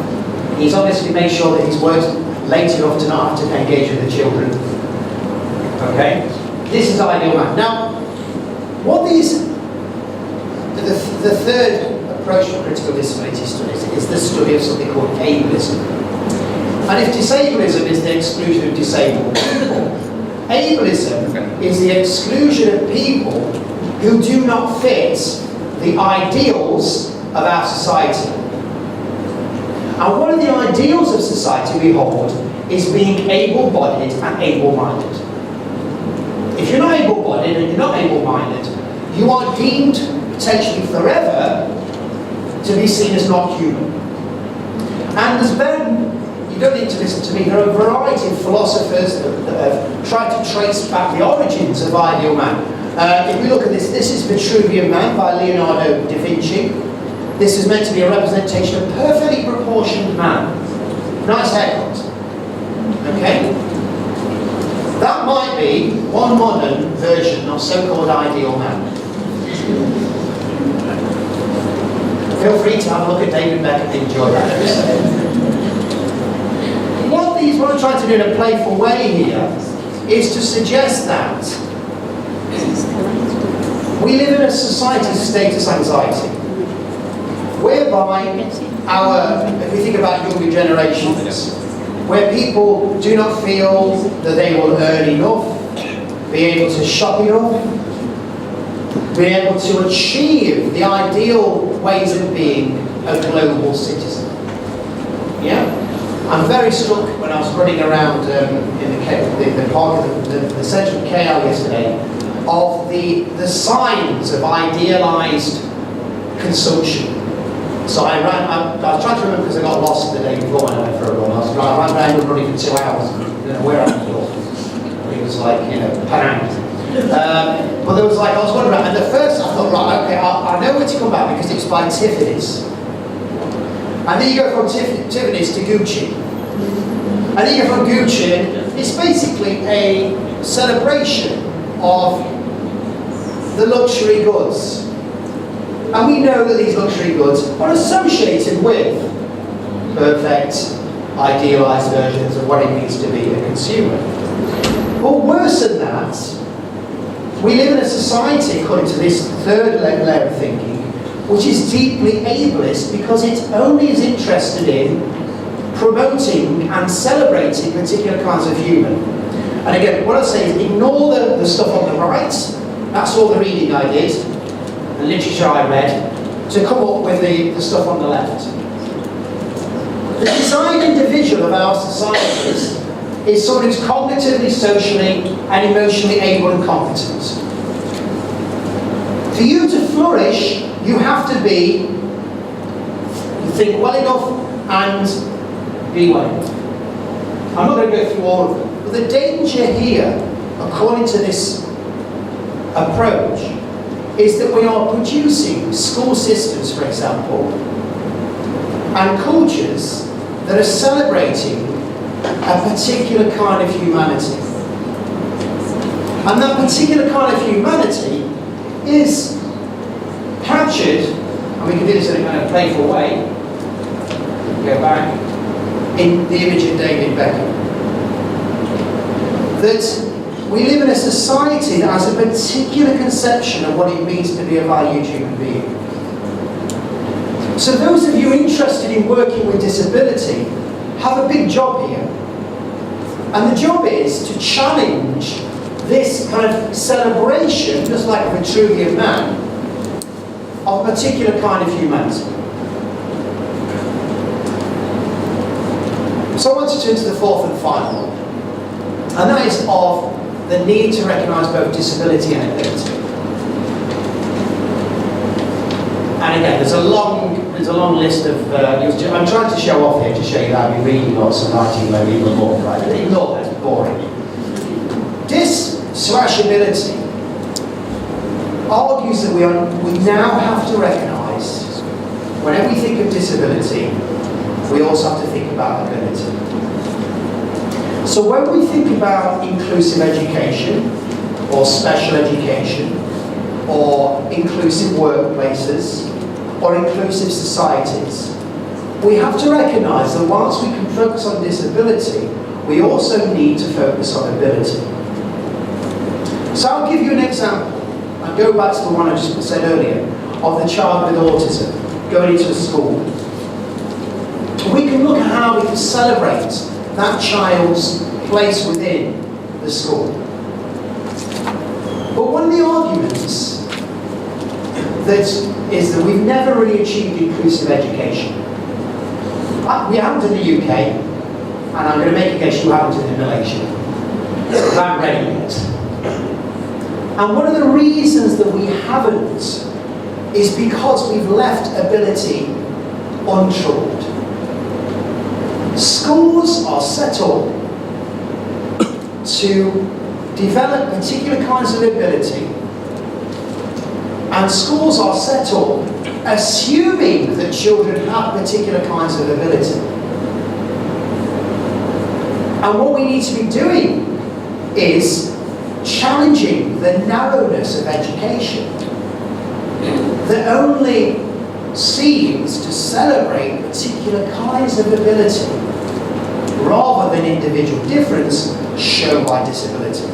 he's obviously made sure that he's worked late enough to not have to engage with the children. Okay, this is "ideal man." Now, the third approach to critical disability studies is the study of something called ableism. And if disableism is the exclusion of disabled people, ableism is the exclusion of people who do not fit the ideals of our society. And one of the ideals of society we hold is being able-bodied and able-minded. If you're not able-bodied and you're not able-minded, you are deemed potentially forever to be seen as not human. And there's been, you don't need to listen to me, there are a variety of philosophers that have tried to trace back the origins of ideal man. If we look at this is Vitruvian Man by Leonardo da Vinci. This is meant to be a representation of a perfectly proportioned man. Nice haircut. Okay? That might be one modern version of so-called ideal man. Feel free to have a look at David Beck and enjoy that. What I'm trying to do in a playful way here is to suggest that we live in a society of status anxiety, whereby if we think about younger generations, where people do not feel that they will earn enough, be able to shop enough, be able to achieve the ideal ways of being a global citizen. Yeah? I'm very struck when I was running around in the park of the centre of KL yesterday of the signs of idealised consumption. So I was trying to remember because I got lost the day before when I went for a run. I ran around running for 2 hours and didn't know where I was. It was like, Penang. But there was I was wondering, and at first I thought, right, okay, I know where to come back because it's by Tiffany's. And then you go from Tiffany's to Gucci. And then you go from Gucci, and it's basically a celebration of the luxury goods. And we know that these luxury goods are associated with perfect, idealised versions of what it means to be a consumer. But worse than that, we live in a society, according to this third layer of thinking, which is deeply ableist because it only is interested in promoting and celebrating particular kinds of human. And again, what I say is ignore the stuff on the right. That's all the reading I did, the literature I read, to come up with the stuff on the left. The design individual of our societies is someone who's cognitively, socially, and emotionally able and competent. For you to flourish, you have to be think well enough and be well enough. I'm not going to go through all of them, but the danger here, according to this approach, is that we are producing school systems, for example, and cultures that are celebrating a particular kind of humanity. And that particular kind of humanity is captured, and we can do this in a kind of playful way, go back, in the image of David Beckham. That we live in a society that has a particular conception of what it means to be a valued human being. So those of you interested in working with disability have a big job here. And the job is to challenge this kind of celebration, just like a Vitruvian man, of a particular kind of humanity. So I want to turn to the fourth and final one, and that is of the need to recognise both disability and ability. And again, there's a long list of. I'm trying to show off here to show you that I've been reading lots and writing where we were more right. Ignore that, it's boring. Dis/ability argues that we now have to recognise, whenever we think of disability, we also have to think about ability. So when we think about inclusive education, or special education, or inclusive workplaces, or inclusive societies, we have to recognise that whilst we can focus on disability, we also need to focus on ability. So I'll give you an example. I'll go back to the one I just said earlier, of the child with autism going into a school. We can look at how we can celebrate that child's place within the school. But one of the arguments is that we've never really achieved inclusive education. We haven't in the UK, and I'm going to make a guess you haven't in Malaysia. I haven't read it yet. And one of the reasons that we haven't is because we've left ability untroubled. Schools are set up to develop particular kinds of ability, and schools are set up assuming that children have particular kinds of ability. And what we need to be doing is challenging the narrowness of education that only seems to celebrate particular kinds of ability rather than individual difference shown by disability.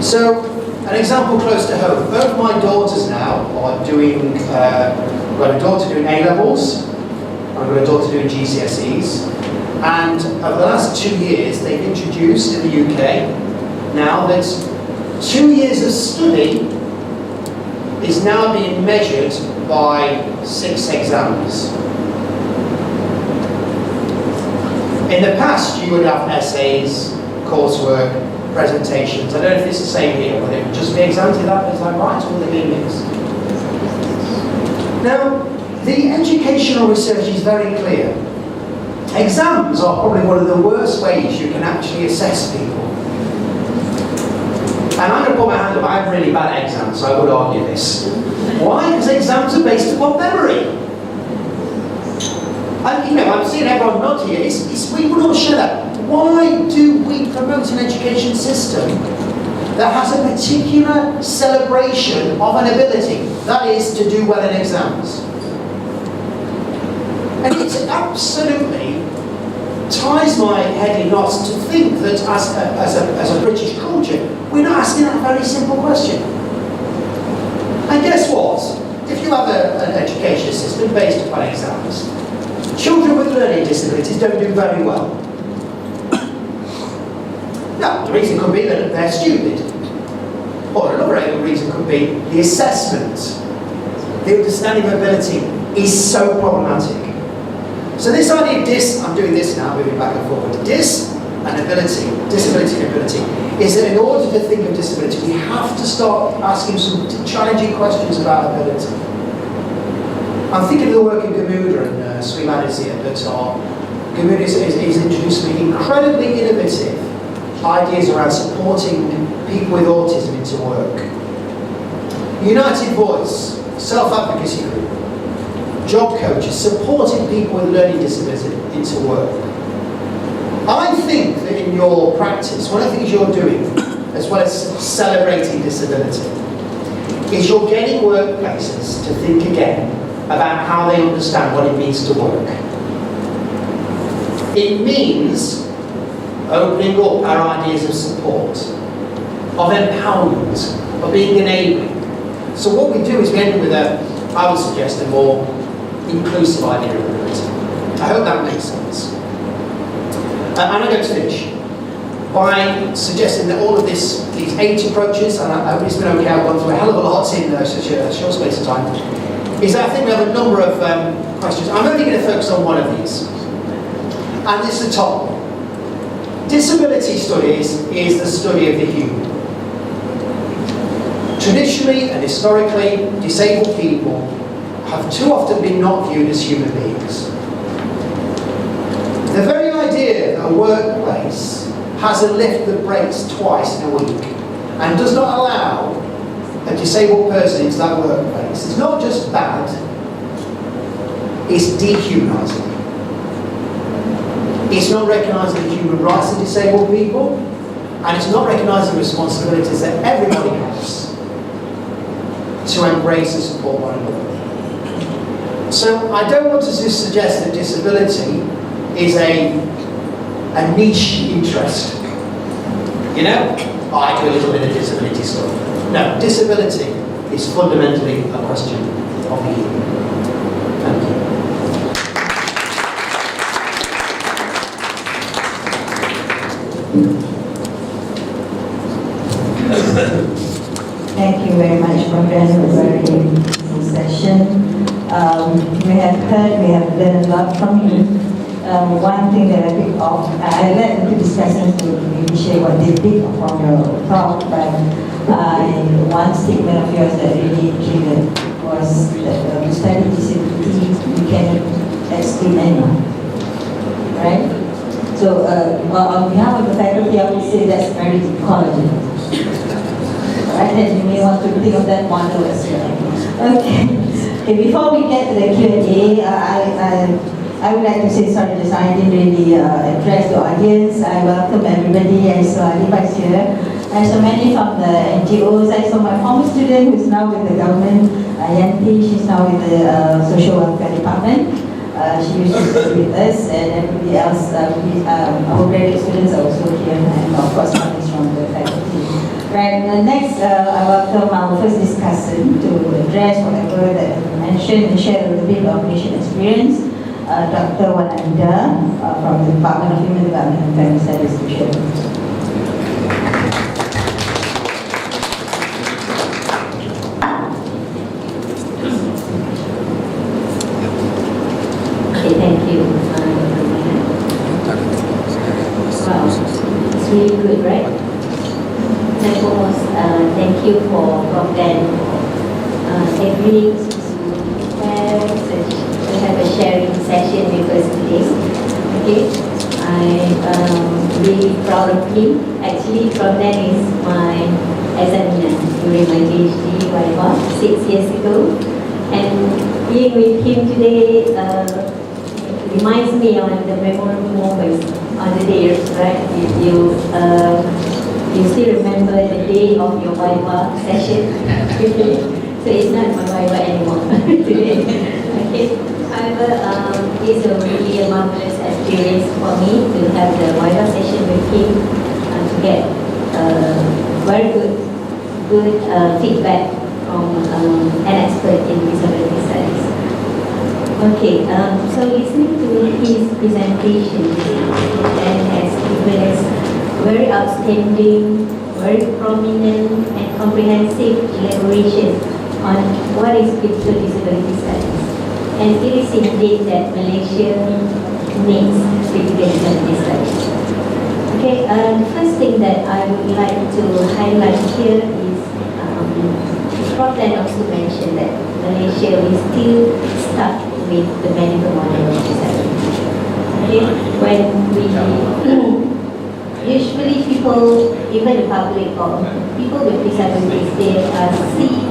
So, an example close to home. Both my daughters now are doing, I've got a daughter doing A-levels, I've got a daughter doing GCSEs, and over the last 2 years they've introduced in the UK now that 2 years of study is now being measured by 6 exams. In the past you would have essays, coursework, presentations. I don't know if it's the same here, whether it would just be exams, is that right, or will they be mixed? Now, the educational research is very clear. Exams are probably one of the worst ways you can actually assess people. And I'm going to put my hand up, I have really bad exams, so I would argue this. Why? Because exams are based upon memory. And I'm seeing everyone nod here, we would all share that. Why do we promote an education system that has a particular celebration of an ability, that is, to do well in exams? And it absolutely ties my head in knots to think that as a British culture, we're not asking that very simple question. And guess what? If you have an education system based upon exams, children with learning disabilities don't do very well. Now, the reason could be that they're stupid. Or another reason could be the assessment. The understanding of ability is so problematic. So this idea of I'm doing this now, moving back and forward, disability and ability, is that in order to think of disability, we have to start asking some challenging questions about ability. I'm thinking of the work in Gamuda, and Sri Lanka is here, but Gamuda is introducing incredibly innovative ideas around supporting people with autism into work. United Voice, self-advocacy group, job coaches, supporting people with learning disability into work. I think that in your practice, one of the things you're doing, as well as celebrating disability, is you're getting workplaces to think again about how they understand what it means to work. It means opening up our ideas of support, of empowerment, of being enabling. So what we do is we end up with I would suggest, a more inclusive idea of ability. I hope that makes sense. And I'm going to finish by suggesting that all of these 8 approaches, and I hope it's been okay, I've gone through a hell of a lot in such a short space of time, is that I think we have a number of questions. I'm only going to focus on one of these. And this is the top one. Disability studies is the study of the human. Traditionally and historically, disabled people have too often been not viewed as human beings. The very idea that a workplace has a lift that breaks twice in a week and does not allow a disabled person into that workplace is not just bad, it's dehumanising. It's not recognising the human rights of disabled people, and it's not recognising the responsibilities that everybody has to embrace and support one another. So I don't want to just suggest that disability is a niche interest. You know, I do a little bit of disability stuff. No, disability is fundamentally a question of the human. Thank you. Thank you very much for a very interesting session. We have heard, we have learned a lot from you. One thing that I picked up, I let the discussants to maybe share what they picked up from your talk, but one statement of yours that really triggered was that to study disability, you cannot exclude anyone, right? So on behalf of the faculty, I would say that's very ecological. Right, and you may want to think of that model as well. Okay, before we get to the Q&A, I would like to say sorry, just I didn't really address the audience. I welcome everybody. I saw Aliba's here. I saw many from the NGOs. I saw my former student who's now with the government, Yanti. She's now with the Social Welfare Department. She used to stay with us, and everybody else, our graduate students are also here, and of course, colleagues from the faculty. Right, next, I welcome our first discussant to address whatever that you mentioned and share a little bit of patient experience. Dr. Wacana from the Department of Human Development and Family Studies to share. Okay, thank you. Wow, it's really good, right? And foremost, thank you for Dan agreeing to have a sharing session with us today. Okay, I'm really proud of him. Actually, Dan is my examiner during my PhD about 6 years ago, and being with him today reminds me of the memorable moments on the day, right? You still remember the day of your Viva session? So it's not my Viva anymore today. Okay. However, it's a really marvelous experience for me to have the Viva session with him and to get very good feedback from an expert in disability studies. Okay, so listening to his presentation, Dan has given us very outstanding, very prominent and comprehensive elaboration on what is critical disability studies. And it is indeed that Malaysia needs critical disability studies. Okay, the first thing that I would like to highlight here is Prof then also mentioned that Malaysia is still stuck with the medical model of disability. Okay, when we usually people, even the public or people with disabilities, they see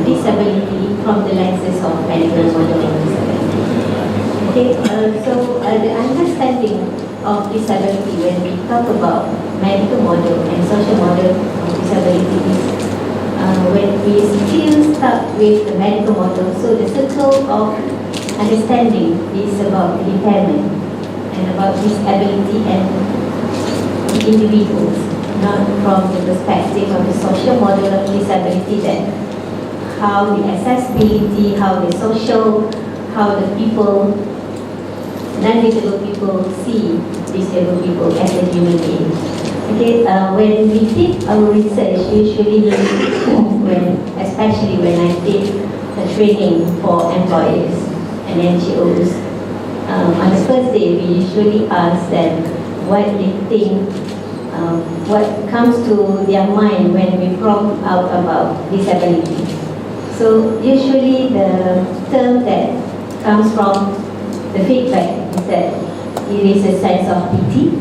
disability from the lenses of medical model of disability. Okay, so the understanding of disability when we talk about medical model and social model of disability is when we still start with the medical model, so the circle of understanding is about the impairment and about disability and individuals, not from the perspective of the social model of disability, that how the accessibility, how the social, how the people, non-disabled people see disabled people as a human being. Okay, when we did our research, usually especially when I did the training for employers and NGOs, on the first day we usually ask them what they think, what comes to their mind when we prompt out about disability. So usually the term that comes from the feedback is that it is a sense of pity,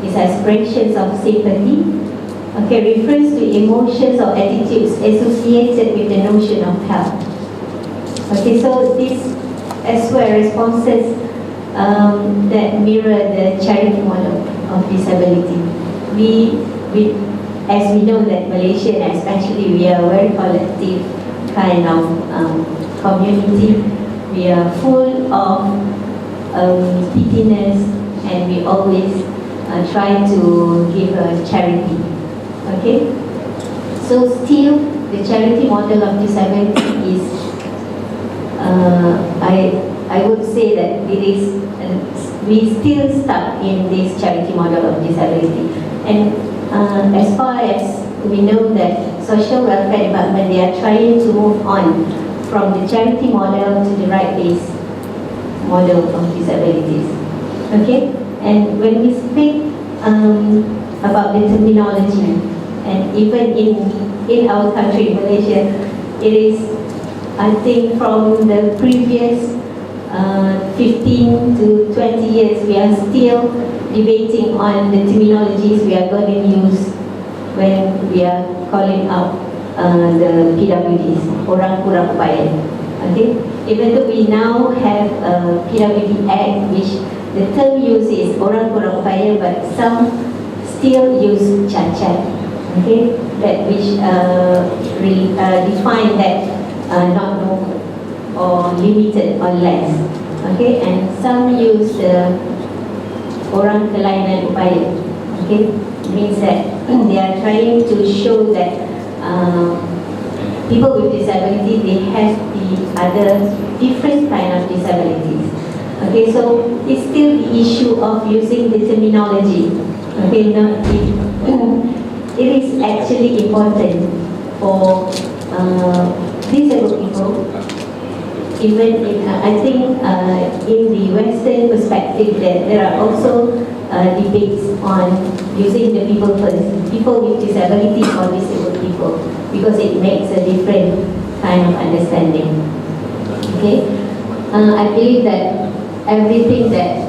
it's expressions of sympathy, okay, refers to emotions or attitudes associated with the notion of health. Okay, so this as well responses that mirror the charity model of disability. As we know that Malaysia, and especially we are a very collective kind of community, we are full of pityness, and we always try to give a charity. Okay, so still the charity model of disability is, I would say that it is, we still stuck in this charity model of disability. And as far as we know that social welfare department, they are trying to move on from the charity model to the right-based model of disabilities. Okay, and when we speak about the terminology, and even in our country, Malaysia, it is, I think, from the previous 15 to 20 years, we are still debating on the terminologies we are going to use when we are calling out the PWDs, orang kurang upaya. Okay, even though we now have a PWD Act, which the term used is orang kurang upaya, but some still use cacat. Okay, that which define that not normal or limited or less. Okay, and some use orang kelainan upaya. Okay, means that they are trying to show that people with disability, they have the other different kind of disabilities. Okay, so it's still the issue of using the terminology. Okay, not it is actually important for disabled people. Even in, I think in the Western perspective, that there are also debates on using the people first, people with disability or disabled people, because it makes a different kind of understanding. Okay, I believe that everything that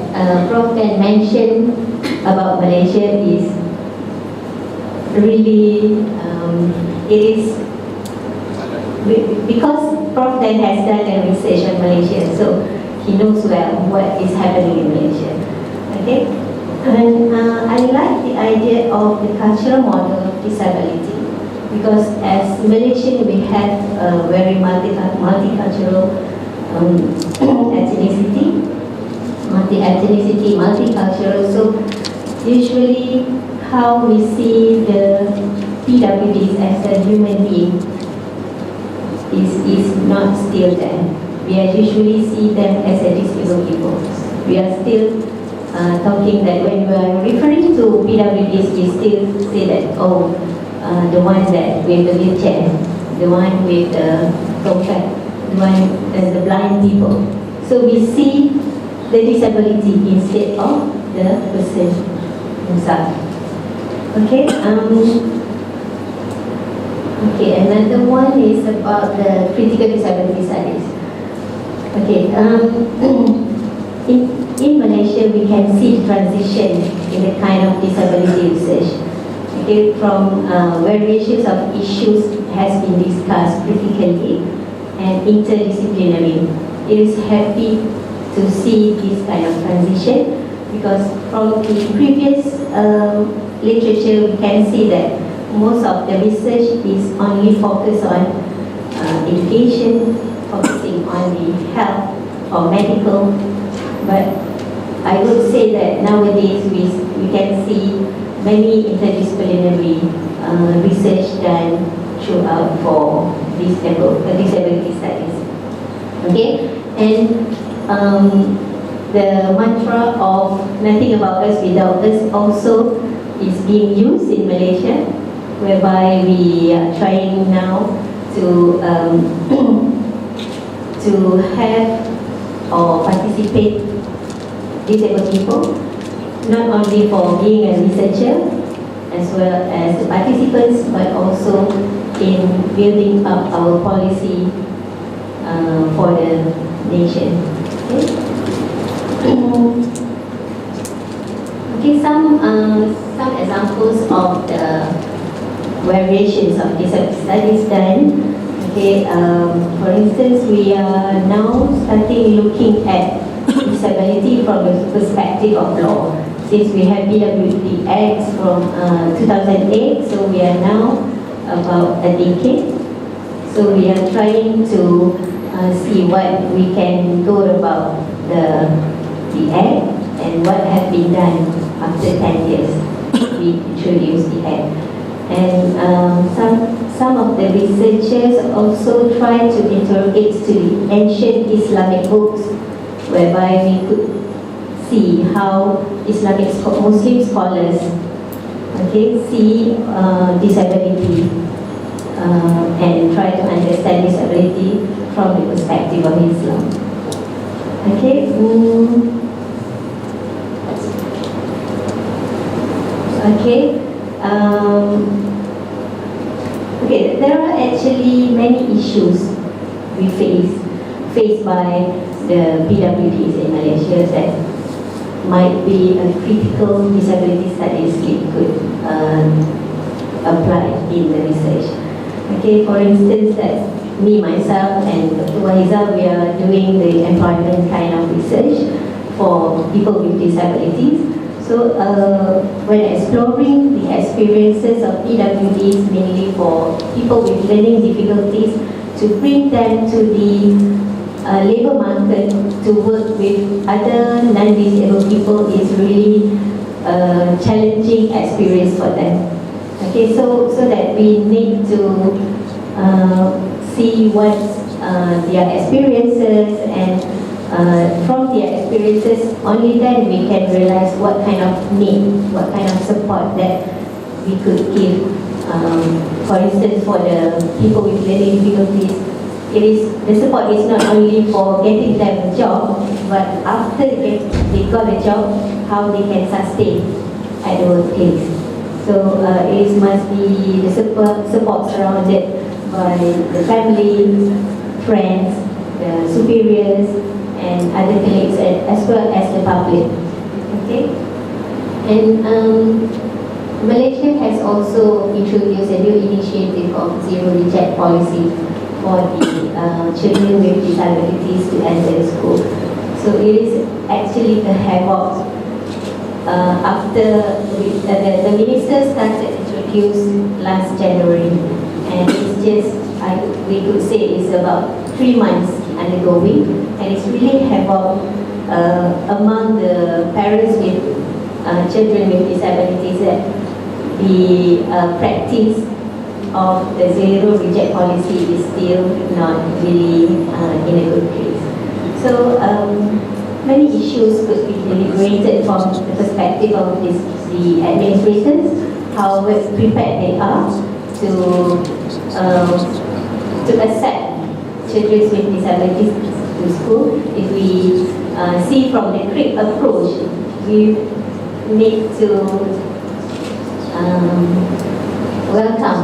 Prof Dan mentioned about Malaysia is really, it is because Prof Dan has done a research on Malaysia, so he knows well what is happening in Malaysia. Okay, and I like the idea of the cultural model of disability, because as Malaysian we have a very multicultural ethnicity, multicultural. So usually how we see the PWDs as a human being is not still there. We are usually see them as a disabled people. We are still talking that when we are referring to PWDs, we still say that, oh, the one that with the wheelchair, the one with the tongkat, the one the blind people. So we see the disability instead of the person himself. Okay. Okay, another one is about the critical disability studies. Okay, in Malaysia we can see transition in the kind of disability research. Okay, from variations of issues has been discussed critically and interdisciplinary. It is happy to see this kind of transition because from the previous literature we can see that most of the research is only focused on education, focusing on the health or medical, but I would say that nowadays we can see many interdisciplinary research done throughout for disability studies. Okay, and the mantra of nothing about us without us also is being used in Malaysia, whereby we are trying now to to have or participate disabled people, not only for being a researcher as well as the participants, but also in building up our policy for the nation. Okay, some examples of the variations of disability studies done. Okay, for instance, we are now starting looking at disability from the perspective of law. Since we have BWD Act from 2008, so we are now about a decade. So we are trying to see what we can do about the Act and what has been done after 10 years we introduced the Act. And some of the researchers also try to interrogate to the ancient Islamic books, whereby we could see how Islamic Muslim scholars see disability and try to understand disability from the perspective of Islam. Okay. Okay. Okay, there are actually many issues we faced by the PWDs in Malaysia that might be a critical disability studies we could apply in the research. Okay, for instance, that me, myself, and Dr. Wahiza, we are doing the employment kind of research for people with disabilities. So when exploring the experiences of PWDs, mainly for people with learning difficulties, to bring them to the labour market to work with other non-disabled people is really a challenging experience for them. Okay, so that we need to see what their experiences, and from their experiences, only then we can realize what kind of need, what kind of support that we could give. For instance, for the people with learning difficulties, the support is not only for getting them a job, but after they got a job, how they can sustain at the workplace. So it must be the support surrounded by the family, friends, the superiors, and other colleagues, as well as the public. Okay, and Malaysia has also introduced a new initiative of zero reject policy for the children with disabilities to enter school. So it is actually a havoc after the minister started to introduce last January, and it's just, we could say it's about 3 months undergoing, and it's really havoc among the parents with children with disabilities, that the practice of the zero reject policy is still not really in a good place. So many issues could be deliberated from the perspective of the administrators, how prepared they are to accept children with disabilities to school. If we see from the CRIP approach, we need to welcome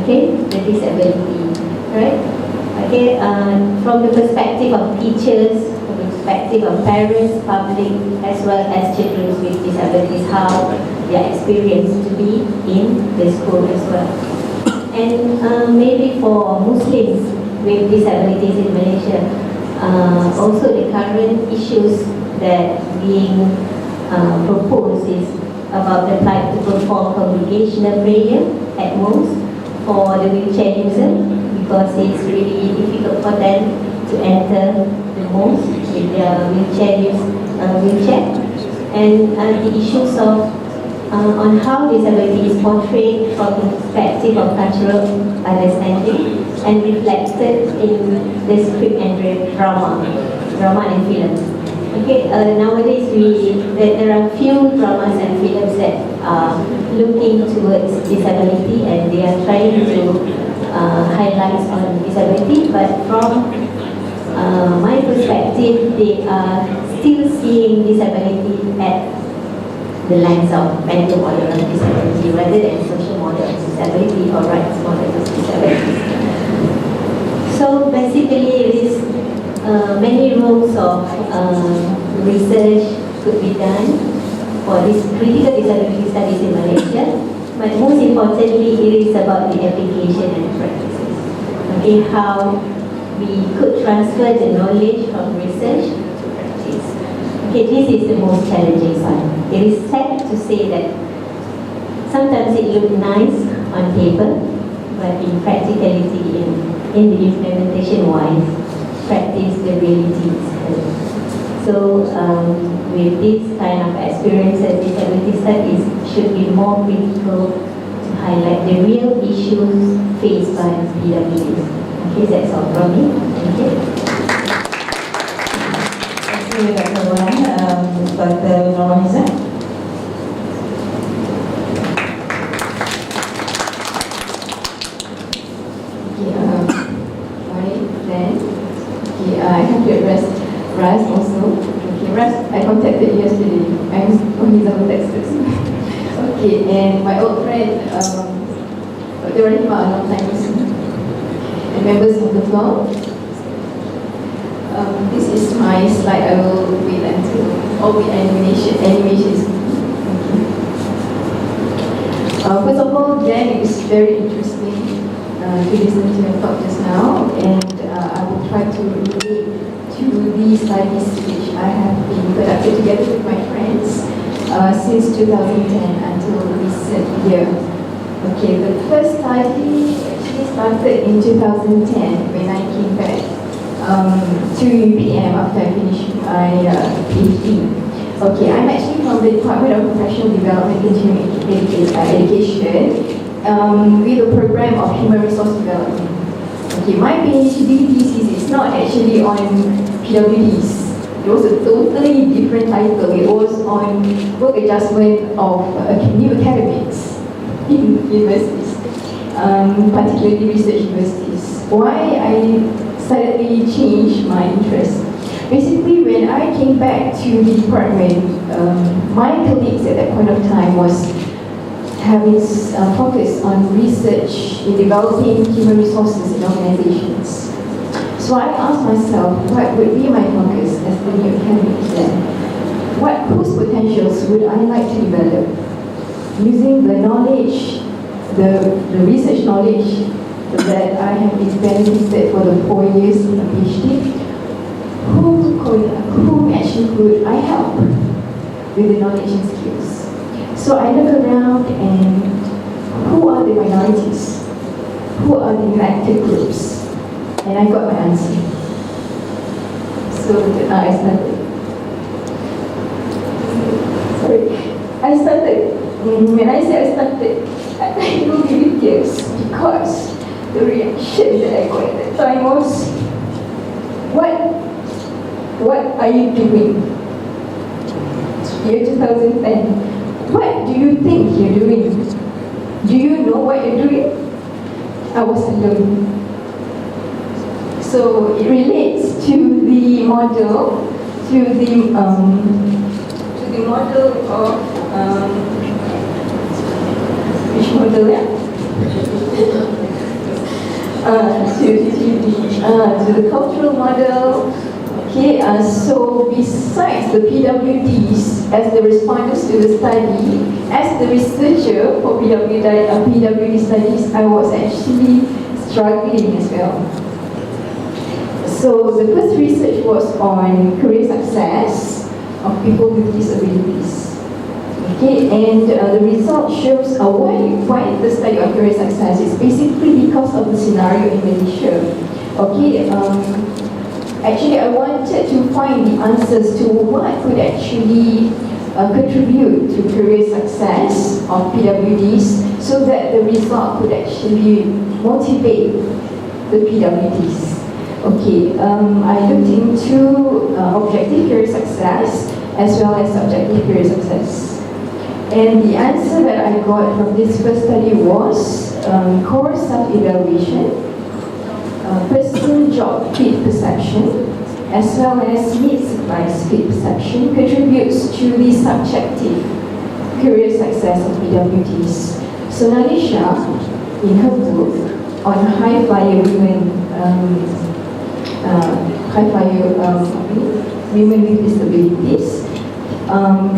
okay, the disability, right? Okay, from the perspective of teachers, from the perspective of parents, public, as well as children with disabilities, how they are experienced to be in the school as well. And maybe for Muslims with disabilities in Malaysia, also the current issues that being proposed is about the right to perform congregational prayer at most for the wheelchair user, because it's really difficult for them to enter the mosque with their wheelchair. And the issues of on how disability is portrayed from the perspective of cultural understanding and reflected in the script and drama and film. Okay, nowadays there are few dramas and films that are looking towards disability, and they are trying to highlight on disability, but from my perspective, they are still seeing disability at the lens of medical model of disability rather than social model of disability or rights model of disability. So basically, it is many roles of research could be done for this critical disability studies in Malaysia, but most importantly, it is about the application and practices. Okay, how we could transfer the knowledge from research to practice. Okay, this is the most challenging part. It is sad to say that sometimes it looks nice on paper, but in practicality, in the implementation wise, practice the reality is hard. So with this kind of experiences, disability studies should be more critical to highlight the real issues faced by PWDs. Okay, that's all from me. Thank you. Thank you, Dr. Wan. Dr. Nurhaliza. I have to address Raz also. Okay, Raz, I contacted you yesterday. I'm on his own Texas. Okay, and my old friend, Dr. Rahima, a long time listener, and members of the floor. This is my slide. I will wait until all the animation is complete. First of all, Dan, it was very interesting to listen to your talk just now, and I will try to relate to the studies which I have been conducted together with my friends since 2010 until recent year. Okay, the first study actually started in 2010 when I came back to UPM after I finished my PhD. Okay, I'm actually from the Department of Professional Development and Education with a program of human resource development. Okay, my PhD thesis is not actually on PWDs. It was a totally different title. It was on work adjustment of new academics in universities, particularly research universities. Why I suddenly changed my interest? Basically, when I came back to the department, my colleagues at that point of time was having focus on research in developing human resources in organizations. So I asked myself, what would be my focus as the new academic then? Whose potentials would I like to develop? Using the knowledge, the research knowledge that I have been benefited for the 4 years of PhD, who actually could I help with the knowledge and skills? So I look around and who are the minorities? Who are the neglected groups? And I got my answer. So I started. When I say I started, I will give you tears because the reaction that I got at that time was, what are you doing? Year 2010. What do you think you're doing? Do you know what you're doing? I was alone. So it relates to the model, of which model? Yeah? to the cultural model. Okay, so besides the PWDs as the respondents to the study, as the researcher for PWD studies, I was actually struggling as well. So the first research was on career success of people with disabilities. Okay, and the result shows why the study of career success is basically because of the scenario in Malaysia. Okay, actually I wanted to find the answers to what could actually contribute to career success of PWDs so that the result could actually motivate the PWDs. Okay, I looked into objective career success as well as subjective career success. And the answer that I got from this first study was core self-evaluation, person-job fit perception, as well as need-supplies fit perception contributes to the subjective career success of PWDs. So Malaysia, in her book on high-flyer women, women with disabilities,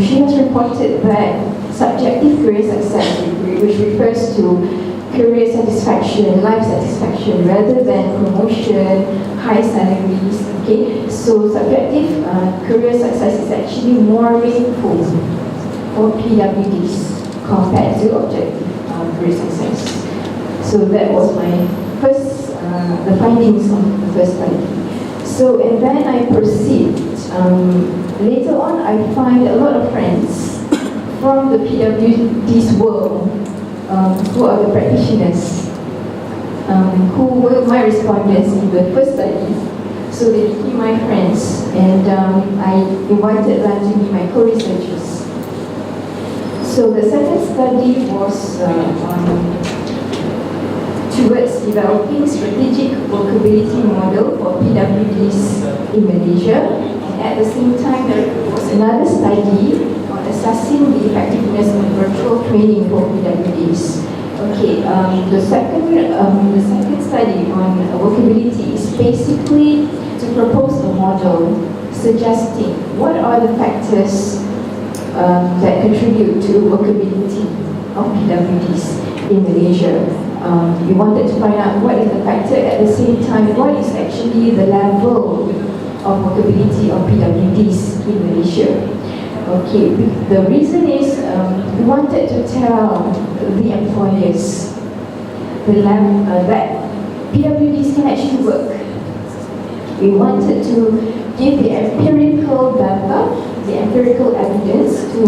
she has reported that subjective career success, which refers to career satisfaction, life satisfaction, rather than promotion, high salaries. Okay, so subjective career success is actually more meaningful for PWDs compared to objective career success. So that was my first, the findings of the first study. So, and then I proceed. Later on, I find a lot of friends from the PWDs world who are the practitioners, who were my respondents in the first study. So they became my friends, and I invited them to be my co-researchers. So the second study was towards developing strategic workability model for PWDs in Malaysia. And at the same time, there was another study on assessing the effectiveness of virtual training for PWDs. Okay, the second study on workability is basically to propose a model suggesting what are the factors that contribute to workability of PWDs in Malaysia. We wanted to find out what is the factor, at the same time what is actually the level of workability of PWDs in Malaysia. Okay, the reason is we wanted to tell the employers that PWDs can actually work. We wanted to give the empirical data, the empirical evidence to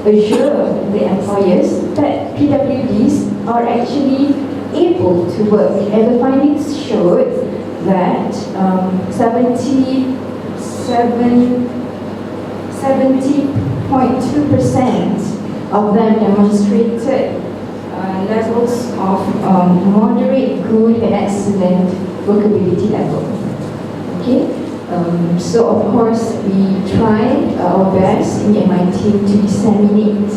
assure the employers that PWDs are actually able to work. And the findings showed that 70.2% of them demonstrated levels of moderate, good, and excellent workability level. Okay, so of course we tried our best in my team to disseminate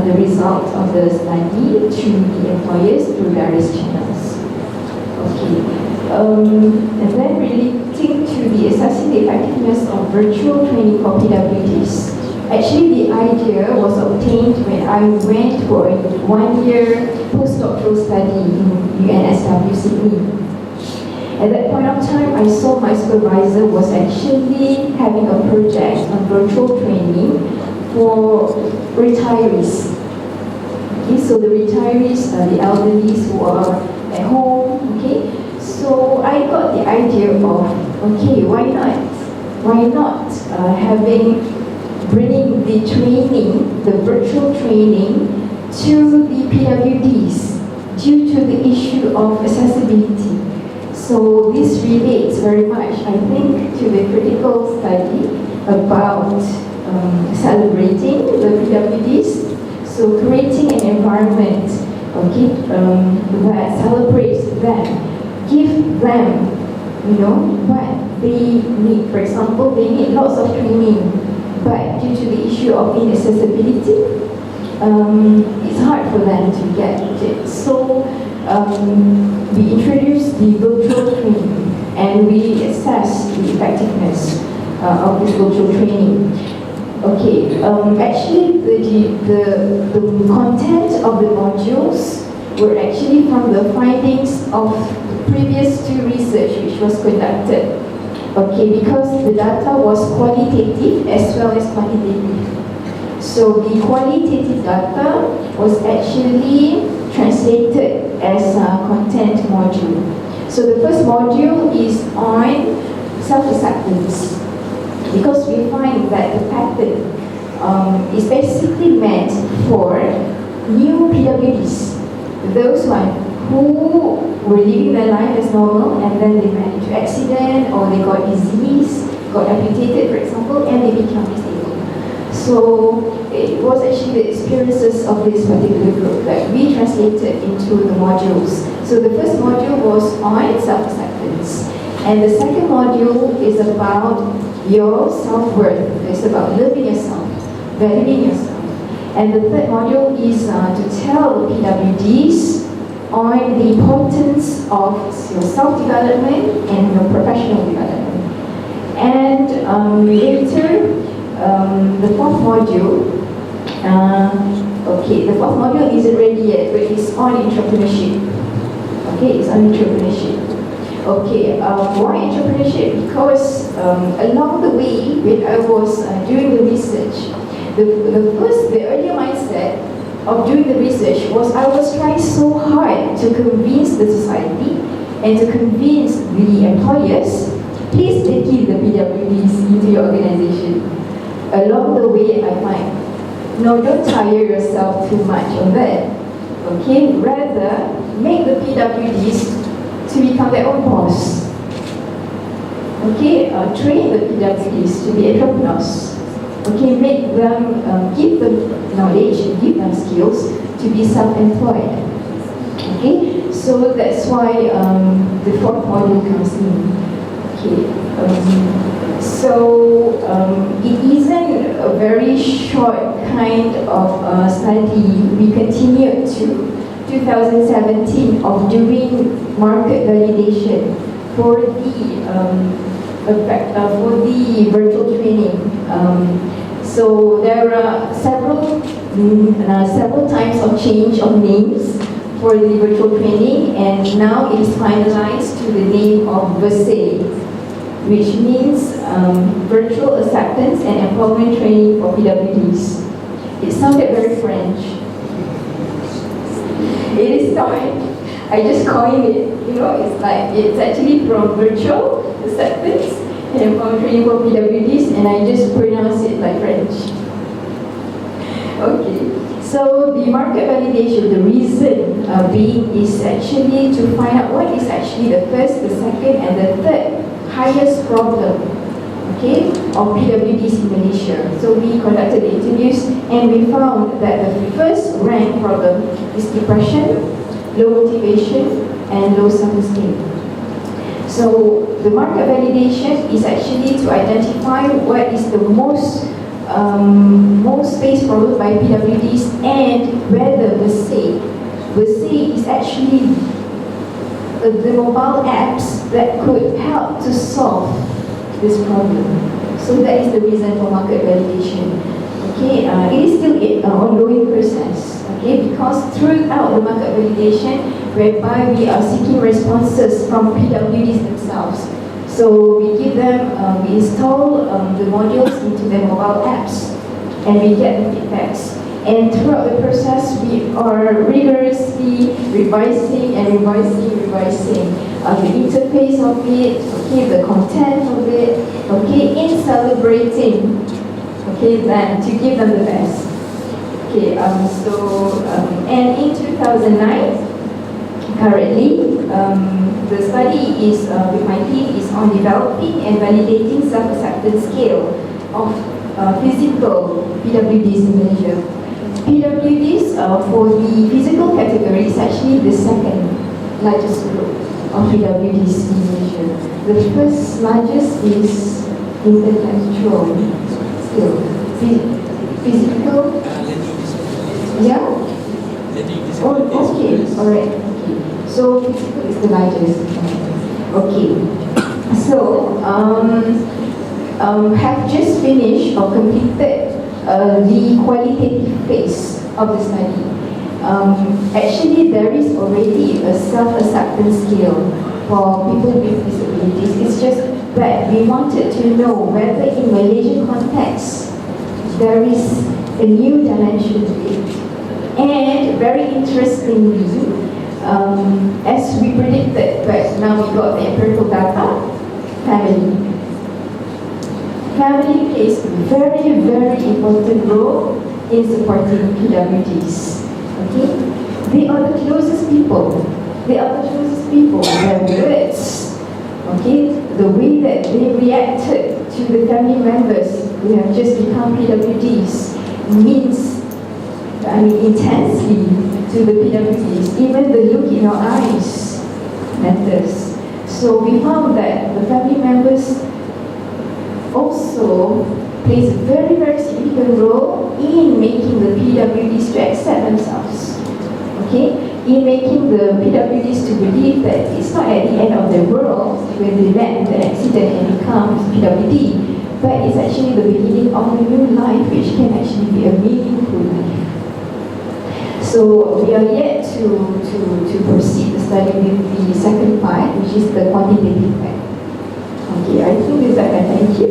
the result of the study to the employers through various channels. Okay. And then relating to the assessing the effectiveness of virtual training for PWDs. Actually, the idea was obtained when I went for a one-year postdoctoral study in UNSW Sydney. At that point of time, I saw my supervisor was actually having a project on virtual training for retirees. Okay, so the retirees, the elderly who are at home, okay. So I got the idea of, okay, why not bringing the training, the virtual training to the PWDs due to the issue of accessibility. So this relates very much, I think, to the critical study about celebrating the PWDs. So creating an environment, okay, that celebrates them. Give them, what they need. For example, they need lots of training, but due to the issue of inaccessibility, it's hard for them to get it. So we introduced the virtual training and we assessed the effectiveness of this virtual training. Okay, actually the content of the modules were actually from the findings of the previous 2 research which was conducted. Okay, because the data was qualitative as well as quantitative. So the qualitative data was actually translated as a content module. So the first module is on self-acceptance, because we find that the pattern is basically meant for new PWDs, those who were living their life as normal and then they met into accident or they got disease, got amputated for example, and they become disabled. So it was actually the experiences of this particular group that we translated into the modules. So the first module was on self-acceptance, and the second module is about your self-worth. It's about loving yourself, valuing yourself. And the third module is to tell the PWDs on the importance of your self-development and your professional development. And later, the fourth module, the fourth module isn't ready yet, but it's on entrepreneurship. Okay, it's on entrepreneurship. Okay, why entrepreneurship? Because along the way, when I was doing the research, the earlier mindset of doing the research was I was trying so hard to convince the society and to convince the employers, please take in the PWDs into your organization. Along the way, I find, no, don't tire yourself too much on that. Okay, rather make the PWDs to become their own boss. Okay, train the PWDs to be entrepreneurs. Okay, make them, give them knowledge, give them skills to be self-employed. Okay, so that's why the fourth module comes in. Okay, it isn't a very short kind of study. We continued to 2017 of doing market validation for the virtual training. So there are several times of change of names for the virtual training, and now it is finalized to the name of VACE, which means Virtual Acceptance and Employment Training for PWDs. It sounded very French. It is not. I just coined it. You know, it's actually from Virtual Acceptance and Employment Training for PWDs, and I just pronounce it like French. Okay. So the market validation, the reason being is actually to find out what is actually the first, the second, and the third highest problem, okay, of PWDs in Malaysia. So we conducted the interviews and we found that the first ranked problem is depression, low motivation, and low self-esteem. So the market validation is actually to identify what is the most faced problem by PWDs and whether VACE is actually the mobile apps that could help to solve this problem. So that is the reason for market validation. Okay, it is still an ongoing process. Okay, because throughout the market validation, whereby we are seeking responses from PWDs themselves. So we give them, we install the modules into their mobile apps, and we get the feedbacks. And throughout the process, we are rigorously revising and revising the interface of it, okay, the content of it, okay, in celebrating, okay, them to give them the best. Okay, and in 2009, currently, the study is with my team is on developing and validating self-acceptance scale of physical PWDs in Malaysia. PWDs for the physical category is actually the second largest group of PWDs in Malaysia. The first largest is intellectual skill, physical. Yeah. Oh, okay. All right. Okay. So physical is the largest. Okay. So have just finished or completed the qualitative phase of the study. Actually, there is already a self-acceptance scale for people with disabilities. It's just that we wanted to know whether in Malaysian context there is a new dimension to it. And very interestingly, as we predicted, but now we got the empirical data, family. Family plays a very, very important role in supporting PWDs. Okay? They are the closest people. They are the closest people. Their words, okay, the way that they reacted to the family members who have just become PWDs means, intensely to the PWDs. Even the look in your eyes matters. So we found that the family members also plays a very, very significant role in making the PWDs to accept themselves. Okay? In making the PWDs to believe that it's not at the end of the world when they land an accident and become PWD, but it's actually the beginning of a new life which can actually be a meaningful life. So we are yet to proceed the study with the second part, which is the quantitative part. Okay, I think with that, I thank you.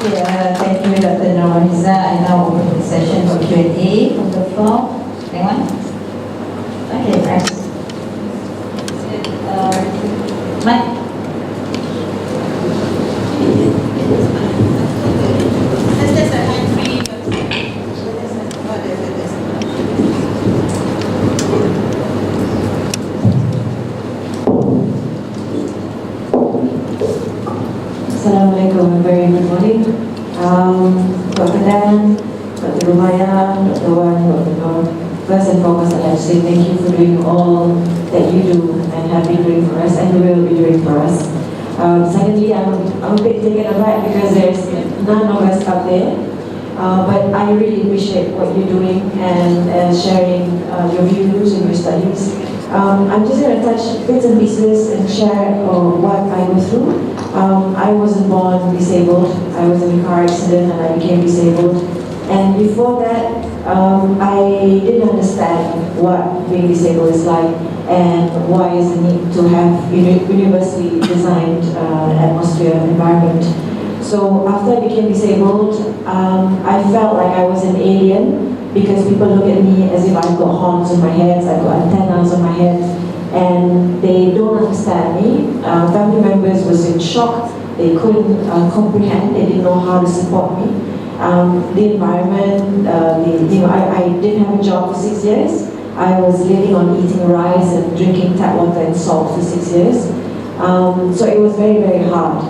Thank you, Dr. Nurhaliza. I now open the session for Q&A from the floor. Anyone? Okay, thanks. Mike? Assalamualaikum, very good morning. Dr. Dan, Dr. Rumaya, Dr. Wan, Dr. Nur. First and foremost, I'd like to say thank you for doing all that you do and have been doing for us and will be doing for us. Secondly, I'm a bit taken aback because there's none of us up there. But I really appreciate what you're doing and sharing your views and your studies. I'm just going to touch bits and pieces and share what I go through. I wasn't born disabled. I was in a car accident and I became disabled. And before that, I didn't understand what being disabled is like and why is the need to have universally designed atmosphere and environment. So after I became disabled, I felt like I was an alien because people look at me as if I've got horns on my head, I've got antennas on my head, and they don't understand me. Family members was in shock. They couldn't comprehend. They didn't know how to support me. The environment, I didn't have a job for 6 years. I was living on eating rice and drinking tap water and salt for 6 years. So it was very, very hard.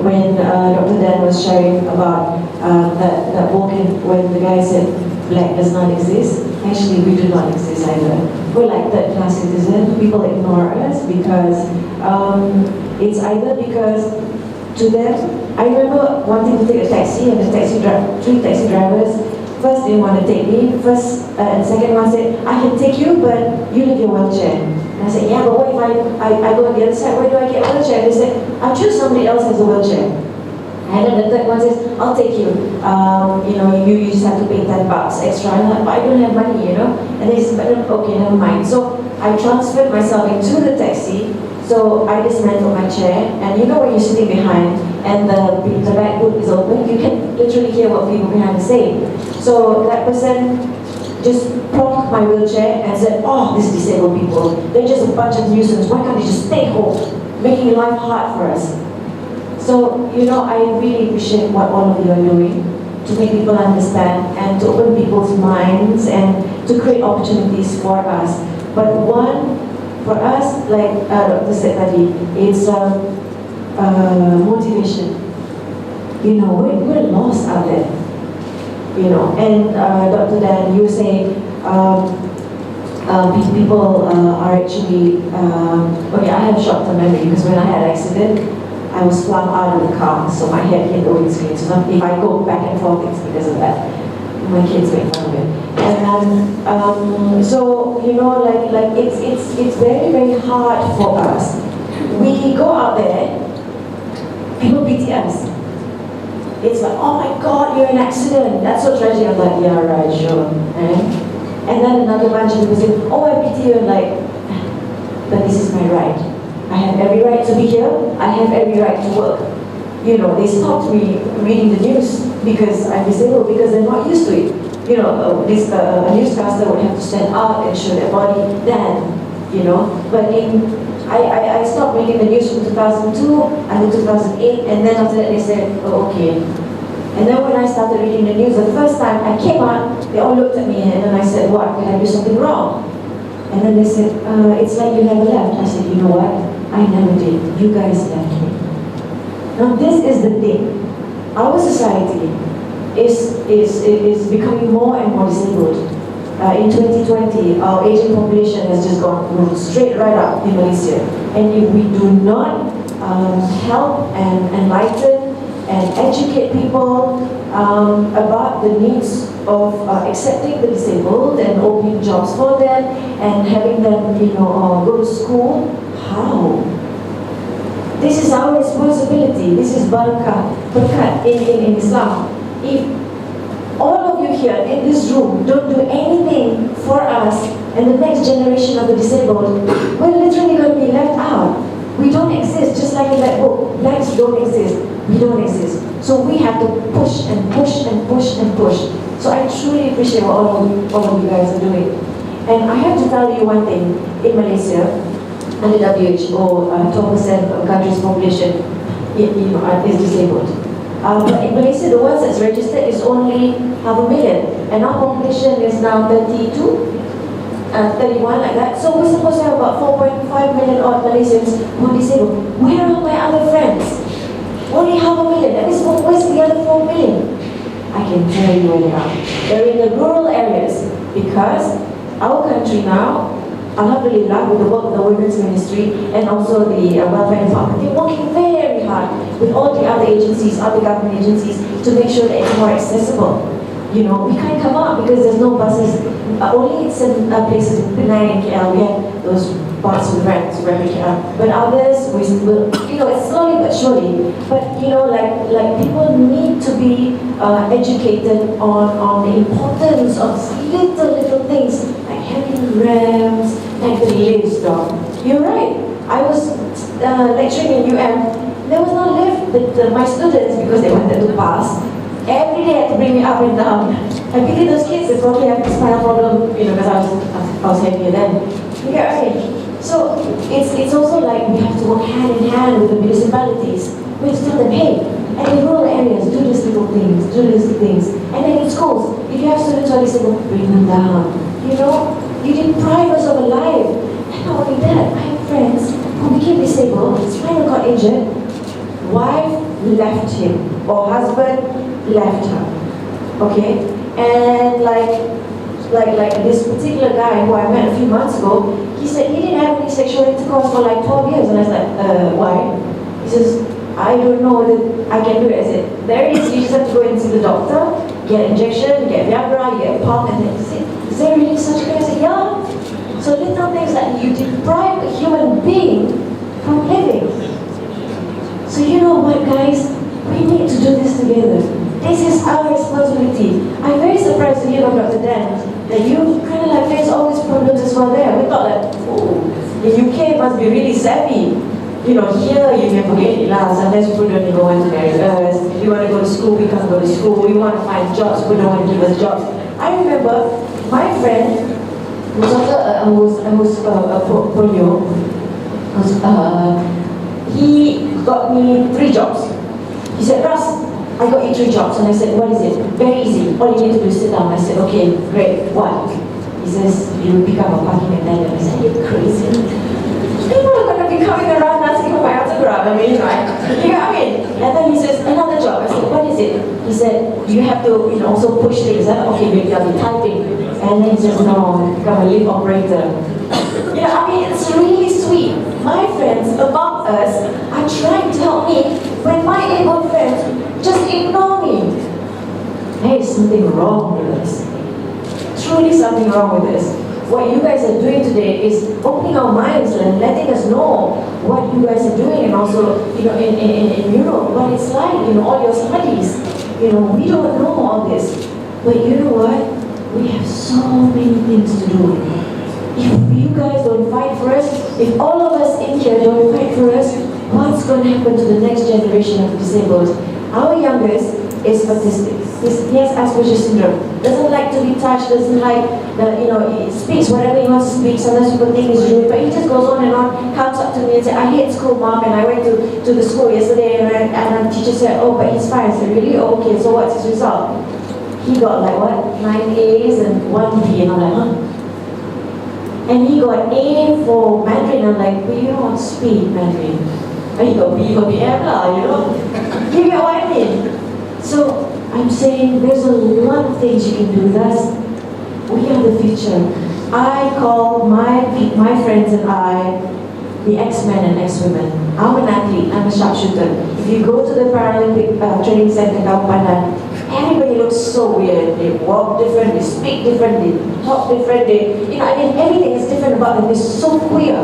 When Dr. Dan was sharing about that book, when the guy said black does not exist, actually we do not exist either. We're like third-class citizens. People ignore us because it's either because to them, I remember wanting to take a taxi and the three taxi drivers, first they want to take me, and second one said, I can take you, but you need your wheelchair. And I said, yeah, but what if I go on the other side, where do I get a wheelchair? They said, I'll choose somebody else has a wheelchair. And then the third one says, I'll take you. You just have to pay $10 extra. And I'm like, but I don't have money, And they said, okay, never mind. So I transferred myself into the taxi. So I dismantled my chair, and when you're sitting behind and the back boot is open, you can literally hear what people behind are saying. So that person just plonked my wheelchair and said, oh, these disabled people, they're just a bunch of nuisance. Why can't they just stay home, making life hard for us? So, I really appreciate what all of you are doing to make people understand and to open people's minds and to create opportunities for us. But one, for us, like Dr. said tadi, it's motivation. We're lost out there. And Dr. Dan, you say people are actually, okay, I have short-term memory because when I had an accident, I was flung out of the car, so my head hit the windscreen. So if I go back and forth, it's because of that. My kids make fun of it. And so you know, like it's very very hard for us. We go out there, people pity us. It's like, oh my God, you're in an accident. That's so tragic. I'm like, yeah, right, sure. And then another bunch of people say, oh, I pity you. I'm like, but this is my right. I have every right to be here. I have every right to work. You know, they stopped me reading the news because I'm disabled, because they're not used to it. You know, a newscaster would have to stand up and show their body then, you know. But I stopped reading the news from 2002 until 2008, and then after that they said, oh, okay. And then when I started reading the news the first time I came out, they all looked at me, and then I said, what, did I do something wrong? And then they said, it's like you never left. I said, you know what, I never did. You guys left me. Now this is the thing. Our society is becoming more and more disabled. In 2020, our aging population has just gone straight right up in Malaysia. And if we do not help and enlighten and educate people about the needs of accepting the disabled and opening jobs for them and having them, you know, go to school, how? This is our responsibility. This is berkat in Islam. If all of you here in this room don't do anything for us and the next generation of the disabled, we're literally going to be left out. We don't exist, just like in that book. Blacks don't exist. We don't exist. So we have to push and push and push and push. So I truly appreciate what all of you guys are doing. And I have to tell you one thing. In Malaysia, under WHO, 12% of the country's population is disabled. But in Malaysia, the ones that's registered is only 500,000. And our population is now 31, like that. So we're supposed to have about 4.5 million odd Malaysians who are disabled. Where are my other friends? Only 500,000. That means where's the other 4 million? I can tell you where they are. They're in the rural areas because our country now, alhamdulillah, with the work of the Women's Ministry and also the Welfare Department, they're working very hard with all the other agencies, other government agencies, to make sure that it's more accessible. You know, we can't come out because there's no buses. Only in certain places in Penang and KL, we have those bus with ramps, rapid KL. But others, we will, you know, it's slowly but surely. But, you know, like people need to be educated on the importance of little things, like having ramps, like the lifts, dog. You're right. I was lecturing in UM. There was no lift with my students because they wanted to pass. Every day I had to bring me up and down. I pity those kids that probably have a spinal problem, you know, because I was heavier then. You get what I mean? So it's also like we have to work hand in hand with the municipalities. We have to tell them, hey, at the rural areas, do these little things, do these things. And then in schools, if you have students who are disabled, bring them down. You know, you deprive us of a life. And not only that, I have friends who became disabled, spinal cord injured, wife left him, or husband left her, okay? And like this particular guy who I met a few months ago, he said he didn't have any sexual intercourse for like 12 years. And I was like, why? He says, I don't know whether I can do it. I said, there it is, you just have to go and see the doctor, get injection, get Viagra, get a pump, and then say, is there really such a thing? I said, yeah. So little things that you deprive a human being from living. So you know what, guys? We need to do this together. This is our responsibility. I'm very surprised to hear from Dr. Dan that you kind of like face all these problems as well there. We thought that, oh, the UK must be really savvy. You know, here you can forget it lah. Sometimes people don't even want to marry us. We want to go to school, we can't go to school. We want to find jobs, people don't want to give us jobs. I remember my friend was a polio. He got me 3 jobs. He said, Russ, I got you 3 jobs. And I said, what is it? Very easy. All you need to do is sit down. I said, okay, great. What? He says, you will become a parking attendant. I said, you're crazy. People are going to be coming around asking for my autograph. I mean, right? You know what I mean? And then he says, another job. I said, what is it? He said, you have to, you know, also push things. I said, okay, maybe I'll be typing. And then he says, no, become a lift operator. You know, I mean, it's really sweet. My friends above us are trying to help me when my able friends just ignore me. There is something wrong with us. Truly something wrong with this. What you guys are doing today is opening our minds and letting us know what you guys are doing, and also, in Europe, what it's like, all your studies. We don't know all this. But you know what? We have so many things to do. If you guys don't fight for us, if all of us in here don't fight for us, what's going to happen to the next generation of disabled? Our youngest is autistic. He has Asperger's syndrome. Doesn't like to be touched, doesn't like, he speaks whatever he wants to speak. Sometimes people think he's rude, but he just goes on and on, comes up to me and says, I hate school, Mom, and I went to the school yesterday, and the teacher said, oh, but he's fine. I said, really? Oh, okay, so what's his result? He got 9 A's and 1 B, and I'm like, huh? And he got A for Mandarin. I'm like, well, you don't speak Mandarin. And he got B for BM lah, You get what I mean? So I'm saying there's a lot of things you can do. We are the future. I call my friends and I the X-Men and X-Women. I'm an athlete, I'm a sharpshooter. If you go to the Paralympic training center, Kampanan, everybody looks so weird. They walk different, they speak different, they talk different, everything is different about them. They're so queer.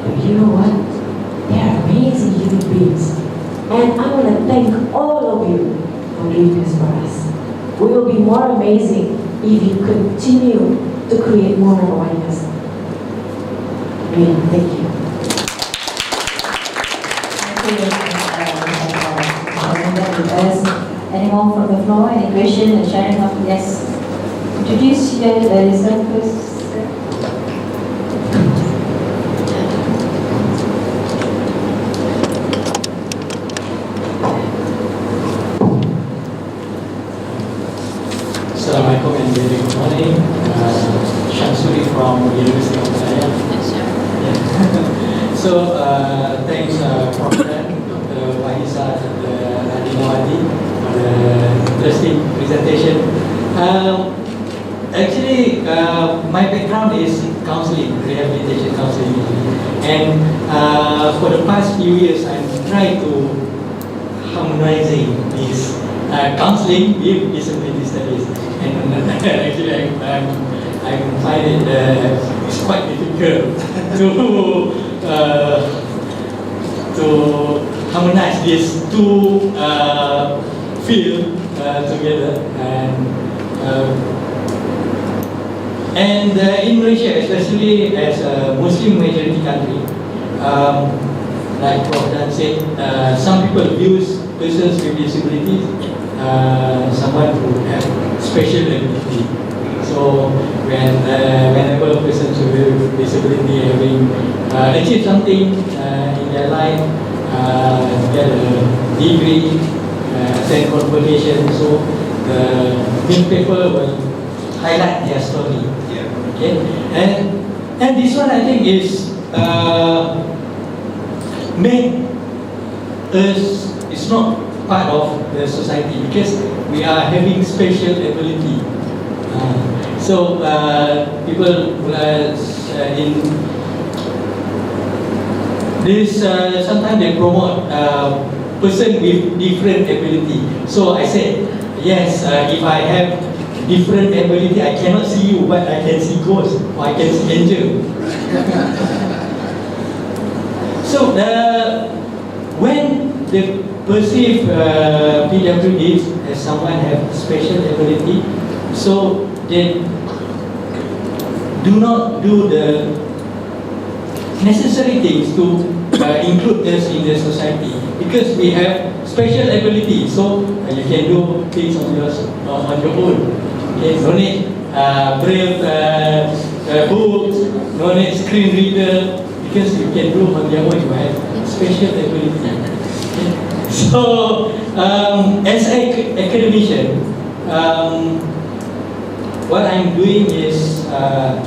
But you know what? They're amazing human beings. And I want to thank all of you for doing this for us. We will be more amazing if you continue to create more awareness. Thank you. Any more from the floor? Any question and sharing of? Yes. Introduce yourself first. Assalamualaikum and very good morning. Shamsuri from University of Malaysia. So, thanks Prof. Dr. Wahisa and Adi Mawadi for the interesting presentation. Actually, my background is counseling, rehabilitation counseling. And for the past few years, I'm trying to harmonizing this counseling with disability studies. And actually, I find it it's quite difficult to harmonize these two fields together. And in Malaysia, especially as a Muslim majority country, like Prof. Dan said, some people use persons with disabilities, someone who have special ability. So whenever a person with disability having achieved something in their life, get a degree, attend convocation, so the newspaper will highlight their story. Yeah. Okay, and this one I think is make us, it's not part of the society because we are having special ability. So people in this sometimes they promote person with different ability. So I said yes, if I have different ability, I cannot see you, but I can see ghosts or I can see angel. So when they perceive PWDs as someone have special ability, so they do not do the necessary things to include us in the society because we have special ability. So you can do things on your own. Okay, no need braille books, no need screen reader because you can do on your own. You have special ability. Okay. So as an academician, what I'm doing is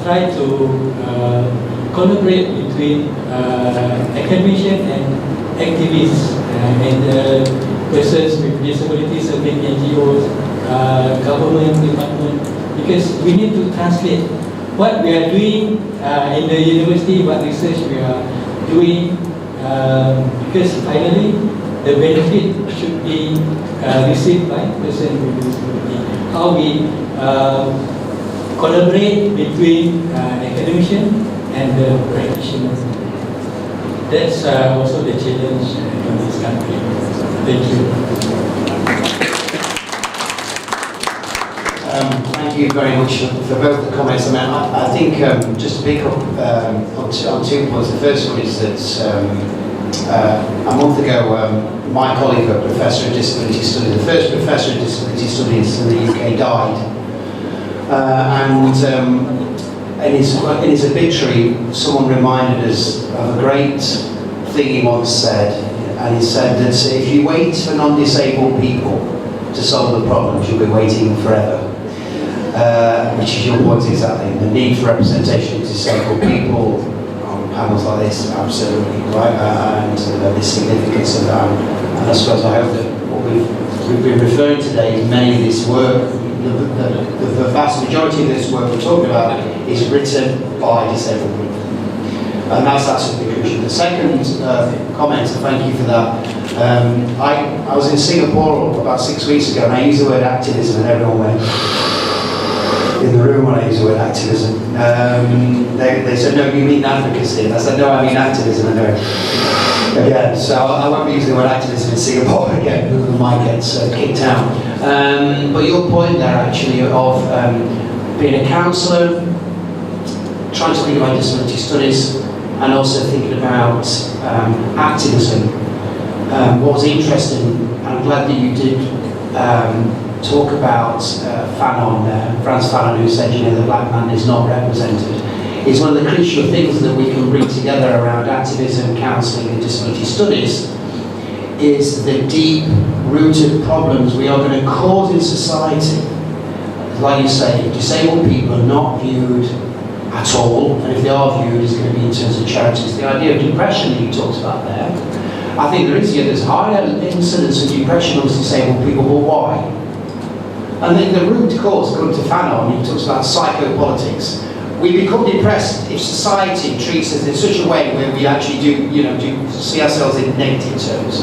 try to collaborate between academician and activists and persons with disabilities, serving NGOs, government department, because we need to translate what we are doing in the university, what research we are doing, because finally the benefit should be received by person with disability. How we collaborate between academician and the practitioners. That's also the challenge in this country. Thank you. Thank you very much for both the comments. I mean, I think just to pick up on 2 points. The first one is that a month ago, my colleague, a professor of disability studies, the first professor of disability studies in the UK, died. In his obituary, someone reminded us of a great thing he once said, and he said that if you wait for non-disabled people to solve the problems, you'll be waiting forever. Which is your point exactly. The need for representation of disabled people on panels like this, absolutely right, and the significance of that. And I suppose I hope that what we've been referring today is many of this work. The vast majority of this work we're talking about is written by disabled people. And that's absolutely crucial. The second comment, thank you for that. I was in Singapore about 6 weeks ago, and I used the word activism, and everyone went in the room when I used the word activism. They said, no, you mean advocacy. And I said, no, I mean activism. And they went, again, so I won't be using the word activism in Singapore again. Google might get kicked out. But your point there, actually, of being a counsellor, trying to think about disability studies, and also thinking about activism. What was interesting, and I'm glad that you did talk about Fanon there, Frantz Fanon, who said, you know, the black man is not represented. It's one of the crucial things that we can bring together around activism, counselling and disability studies is the deep-rooted problems we are going to cause in society. Like you say, disabled people are not viewed at all, and if they are viewed, it's going to be in terms of charities. The idea of depression that you talked about there, I think there's high incidence of depression amongst disabled people, but why? And then the root cause, according to Fanon, he talks about psychopolitics. We become depressed if society treats us in such a way where we actually do see ourselves in negative terms.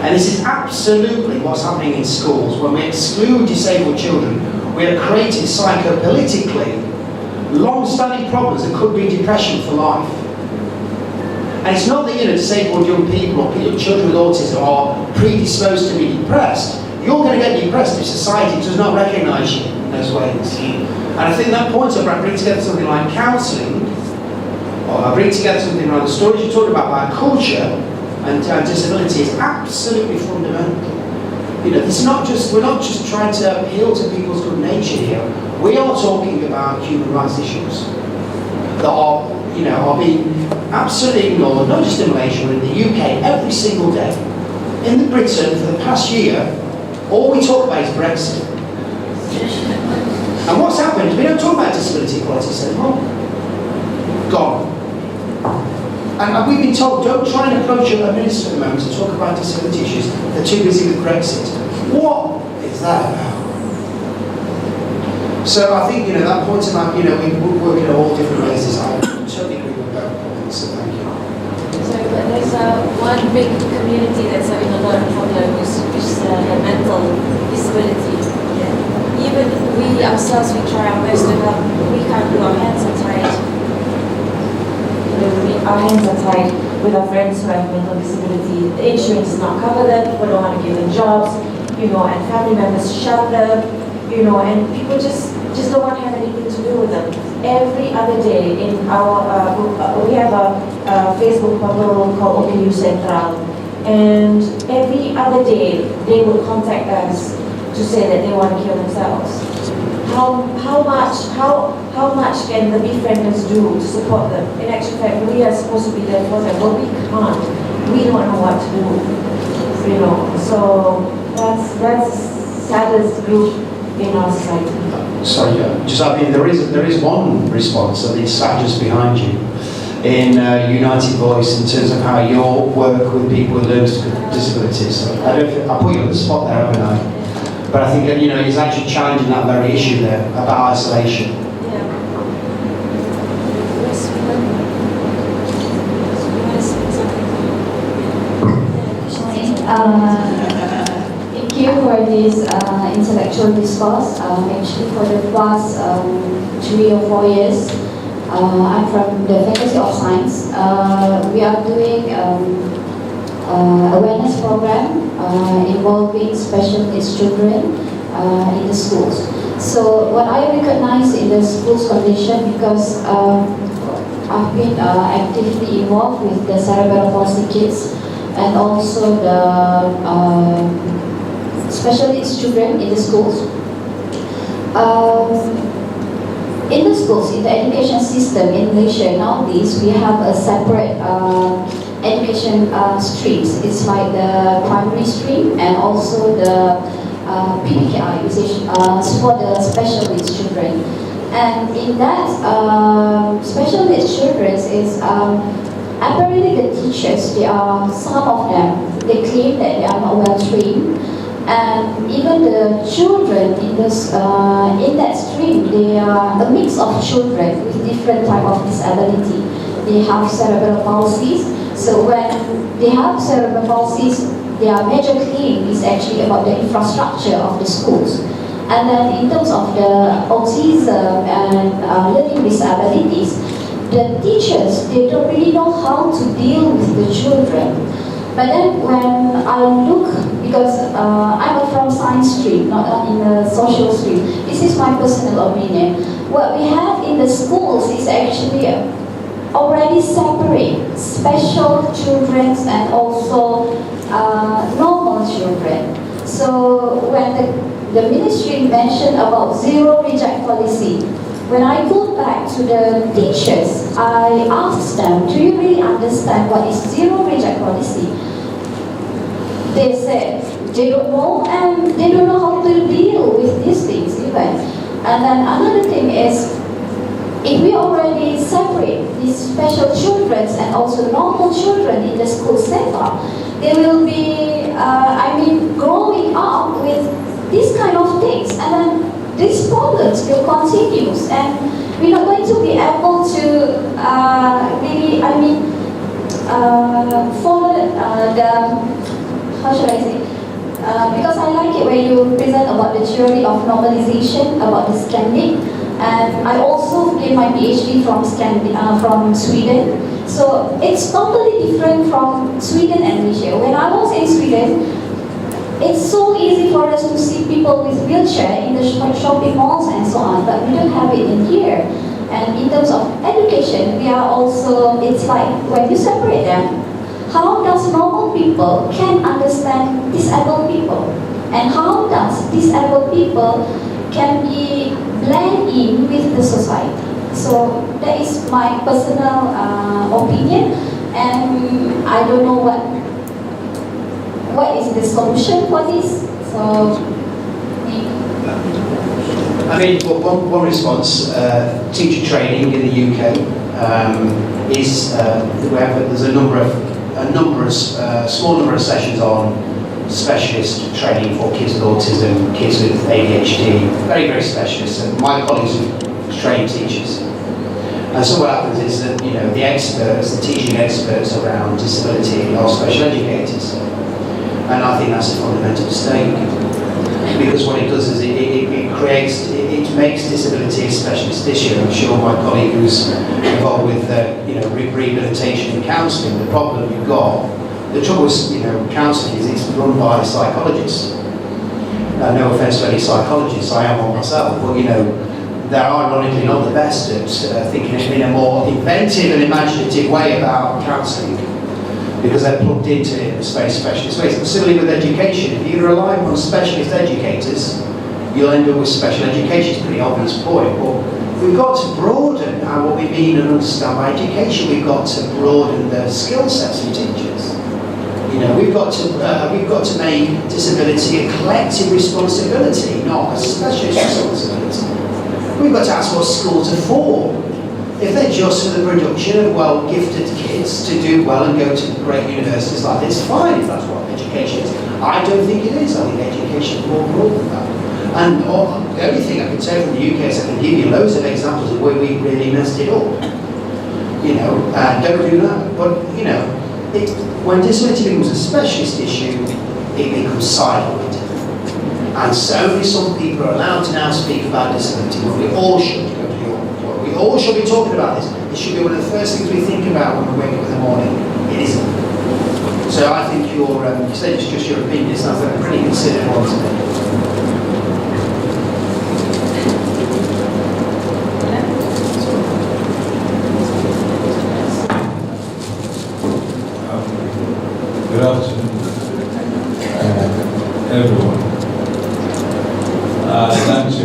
And this is absolutely what's happening in schools. When we exclude disabled children, we are creating psychopolitically long-standing problems that could be depression for life. And it's not that disabled young people or children with autism are predisposed to be depressed. You're going to get depressed if society does not recognise you in those ways. And I think that point of bringing together something like counselling, or bringing together something like the stories you talked about culture and disability is absolutely fundamental. It's not just, we're not just trying to appeal to people's good nature here. We are talking about human rights issues that are being absolutely ignored, not just in Malaysia, but in the UK every single day. In Britain, for the past year, all we talk about is Brexit. And what's happened? We don't talk about disability equality anymore. Gone. And we've been told, don't try and approach a minister at the moment to talk about disability issues. They're too busy with Brexit. What is that about? So I think, that point about, we work in all different ways. I totally agree with that point, so thank you. Sorry, but there's one big community that's having a lot of problems, which is the mental disability. Yeah. Even we ourselves, we try our best to help. We can't do, our hands are tied. Our hands are tied with our friends who have mental disability. The insurance does not cover them, people don't want to give them jobs, and family members shun them, and people just don't want to have anything to do with them. Every other day in our we have a Facebook portal called OKU Central, and every other day they will contact us to say that they want to kill themselves. How much can the befrienders do to support them? In actual fact, we are supposed to be there for them, but we can't. We don't know what to do. So that's the saddest group in our society. Sorry, there is one response, and it's sat just behind you, in United Voice, in terms of how you work with people with learning disabilities. I put you on the spot there, haven't I? But I think it's actually challenging that very issue there about isolation. Thank you for this intellectual discourse. Actually, for the past 2 3 or 4 years. I'm from the Faculty of Science. We are doing awareness program involving special needs children in the schools. So what I recognize in the school's condition, because I've been actively involved with the cerebral palsy kids and also the special needs children in the schools. In the schools, in the education system in Malaysia nowadays, we have a separate education streams. It's like the primary stream and also the PPKI, which is for the special needs children. And in that special needs children is apparently the teachers, they are, some of them, they claim that they are not well trained. And even the children in this in that stream, they are a mix of children with different type of disability. They have cerebral palsies. So when they have cerebral palsies, their major claim is actually about the infrastructure of the schools. And then in terms of the autism and learning disabilities, the teachers, they don't really know how to deal with the children. But then when I look, because I'm from science stream, not in the social stream, this is my personal opinion. What we have in the schools is actually already separate special children and also normal children. So when the ministry mentioned about zero reject policy, when I go back to the teachers, I asked them, do you really understand what is zero reject policy? They said they don't know, and they don't know how to deal with these things even. And then another thing is, if we already separate these special children and also normal children in the school setup, they will be, growing up with these kind of things, and then these problems will continue, and we're not going to be able to follow the, how should I say? Because I like it when you present about the theory of normalization, about the scanning, and I also did my PhD from Sweden. So it's totally different from Sweden and Malaysia. When I was in Sweden, it's so easy for us to see people with wheelchair in the shopping malls and so on, but we don't have it in here. And in terms of education, we are also, it's like when you separate them, how does normal people can understand disabled people? And how does disabled people can be blend in with the society? So that is my personal opinion, and I don't know what is the solution for this. So I mean, one response, teacher training in the UK is there's a small number of sessions on specialist training for kids with autism, kids with ADHD, very, very specialist. And my colleagues are trained teachers. And so what happens is that, you know, the experts, the teaching experts around disability are special educators. And I think that's a fundamental mistake. Because what it does is it makes disability a specialist issue. I'm sure my colleague who's involved with rehabilitation and counselling, the problem you've got, the trouble with counselling is it's run by psychologists. No offence to any psychologists, I am one myself, but they're ironically not the best at thinking in a more inventive and imaginative way about counselling, because they're plugged into it in a specialist ways. Similarly with education, if you rely on specialist educators, you'll end up with special education. It's a pretty obvious point, but we've got to broaden what we mean and understand by education. We've got to broaden the skill sets of teachers. We've got to make disability a collective responsibility, not a specialist responsibility. We've got to ask what schools are for. If they're just for the production of well-gifted kids to do well and go to great universities like this, fine, if that's what education is. I don't think it is. I think education is more broad than that. And the only thing I can say from the UK is I can give you loads of examples of where we really messed it up. Don't do that. But, when disability becomes a specialist issue, it becomes siloed. And so only some people are allowed to now speak about disability, but we all should, to your We all should be talking about this. It should be one of the first things we think about when we wake up in the morning. It isn't. So I think you said it's just your opinion. It's not a pretty considered one to me. Good afternoon, everyone. I'd like to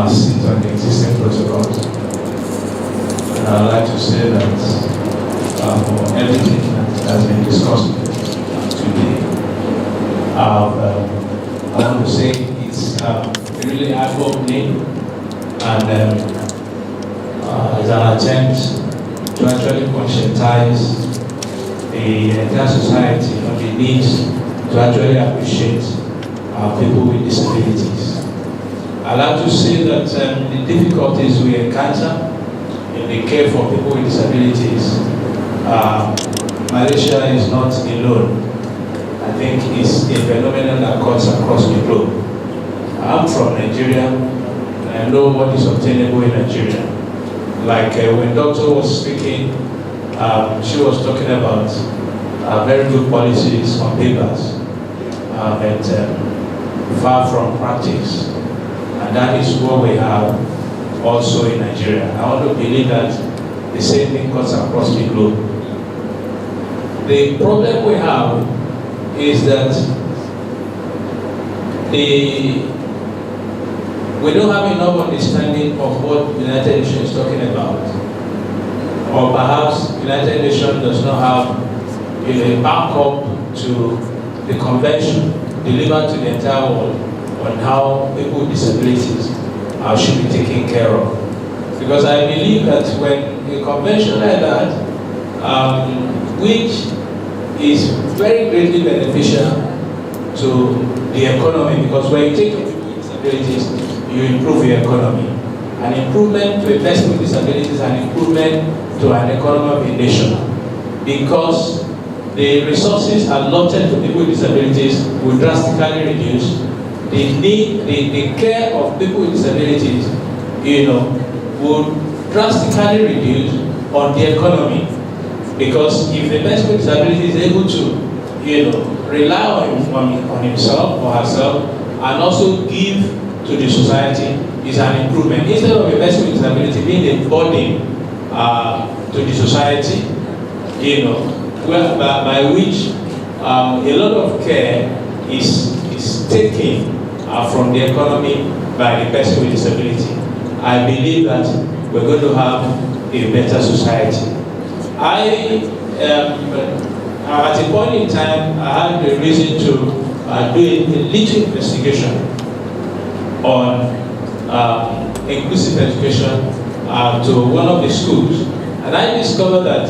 sit on the existing protocols. And I'd like to say that for everything that has been discussed today, I want to say it's really eye-opening and as an attempt to actually conscientize the entire society on the need to actually appreciate people with disabilities. I'd like to say that the difficulties we encounter in the care for people with disabilities, Malaysia is not alone. I think it's a phenomenon that cuts across the globe. I'm from Nigeria, and I know what is obtainable in Nigeria. Like when Doctor was speaking, she was talking about very good policies on papers, but far from practice. And that is what we have also in Nigeria. I want to believe that the same thing cuts across the globe. The problem we have is that we don't have enough understanding of what United Nations is talking about. Or perhaps United Nations does not have a backup to the convention delivered to the entire world on how people with disabilities should be taken care of. Because I believe that when a convention like that, which is very greatly beneficial to the economy, because when you take care of people with disabilities, you improve your economy. An improvement to a person with disabilities is an improvement to an economy of a nation, because the resources allotted to people with disabilities will drastically reduce. The care of people with disabilities, would drastically reduce on the economy, because if the person with disability is able to, rely on himself or herself and also give to the society, is an improvement. Instead of a person with disability being a burden to the society, by which a lot of care is taken from the economy by the person with disability. I believe that we're going to have a better society. At a point in time, I had the reason to do a little investigation on inclusive education to one of the schools, and I discovered that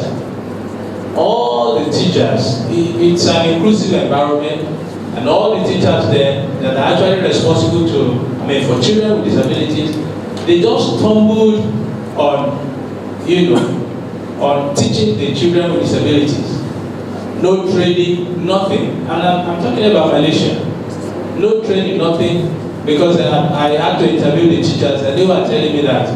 all the teachers, it's an inclusive environment, and all the teachers there that are actually responsible for children with disabilities, they just stumbled on, on teaching the children with disabilities. No training, nothing. And I'm talking about Malaysia. No training, nothing, because I had to interview the teachers, and they were telling me that,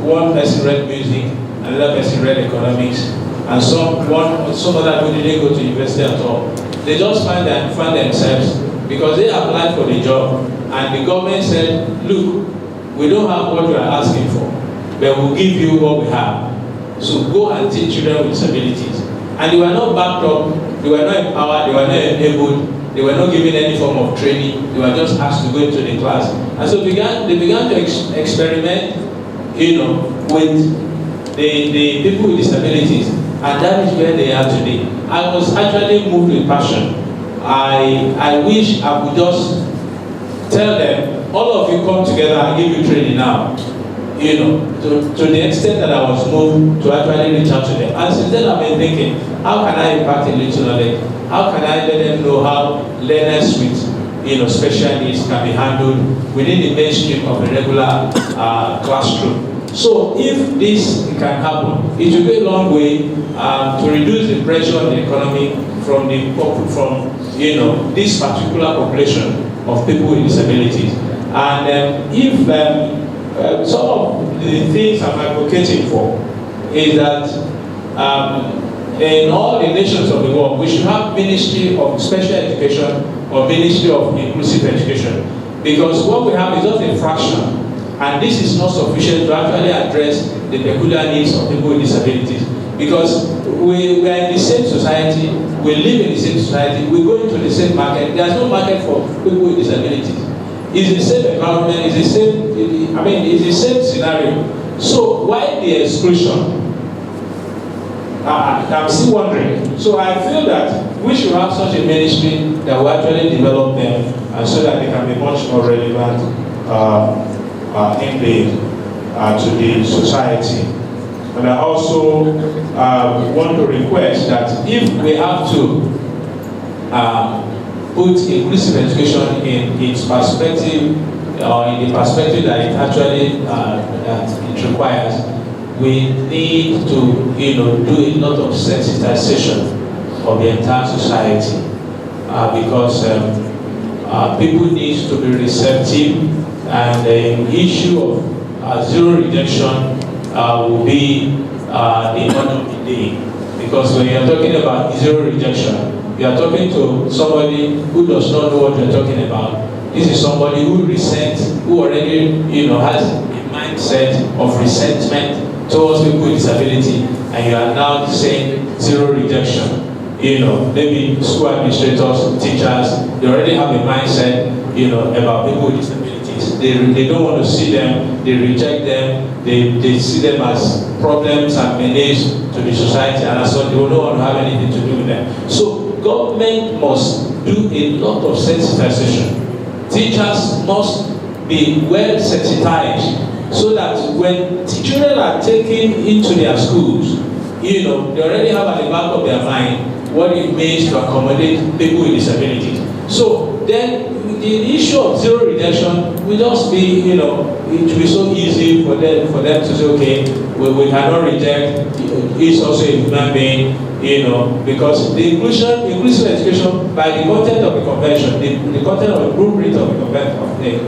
one person read music, another person read economics, and some other people didn't go to university at all. They just find themselves, because they applied for the job, and the government said, look, we don't have what you are asking for, but we'll give you what we have. So go and teach children with disabilities. And they were not backed up, they were not empowered, they were not enabled, they were not given any form of training, they were just asked to go into the class. And so they began to experiment, with the people with disabilities. And that is where they are today. I was actually moved with passion. I wish I could just tell them, all of you come together and give you training now. To the extent that I was moved to actually reach out to them. And since then I've been thinking, how can I impact a little knowledge? How can I let them know how learners with special needs can be handled within the mainstream of a regular classroom? So if this can happen, it will go a long way to reduce the pressure on the economy from this particular population of people with disabilities. And if some of the things I'm advocating for is that in all the nations of the world, we should have Ministry of Special Education or Ministry of Inclusive Education, because what we have is just a fraction, and this is not sufficient to actually address the peculiar needs of people with disabilities. Because we are in the same society, we live in the same society, we go into the same market. There's no market for people with disabilities. It's the same environment, it's the same, it's the same scenario. So why the exclusion? I'm still wondering. So I feel that we should have such a ministry that will actually develop them, so that they can be much more relevant to the society. And I also want to request that if we have to put inclusive education in its perspective, or in the perspective that it actually it requires, we need to do a lot of sensitization of the entire society, because people need to be receptive, and the issue of zero rejection will be the order of the day. Because when you're talking about zero rejection, you are talking to somebody who does not know what you're talking about. This is somebody who already has a mindset of resentment towards people with disability, and you are now saying zero rejection. Maybe school administrators, teachers, they already have a mindset, about people with disabilities. They don't want to see them, they reject them, they see them as problems and menace to the society, and as such, they don't want to have anything to do with them. So government must do a lot of sensitization. Teachers must be well sensitized, so that when children are taken into their schools, they already have at the back of their mind what it means to accommodate people with disabilities. So then the issue of zero rejection will just be, it will be so easy for them to say, okay, we cannot reject, it's also a human being, because the inclusive education, by the content of the convention, the content of the blueprint of the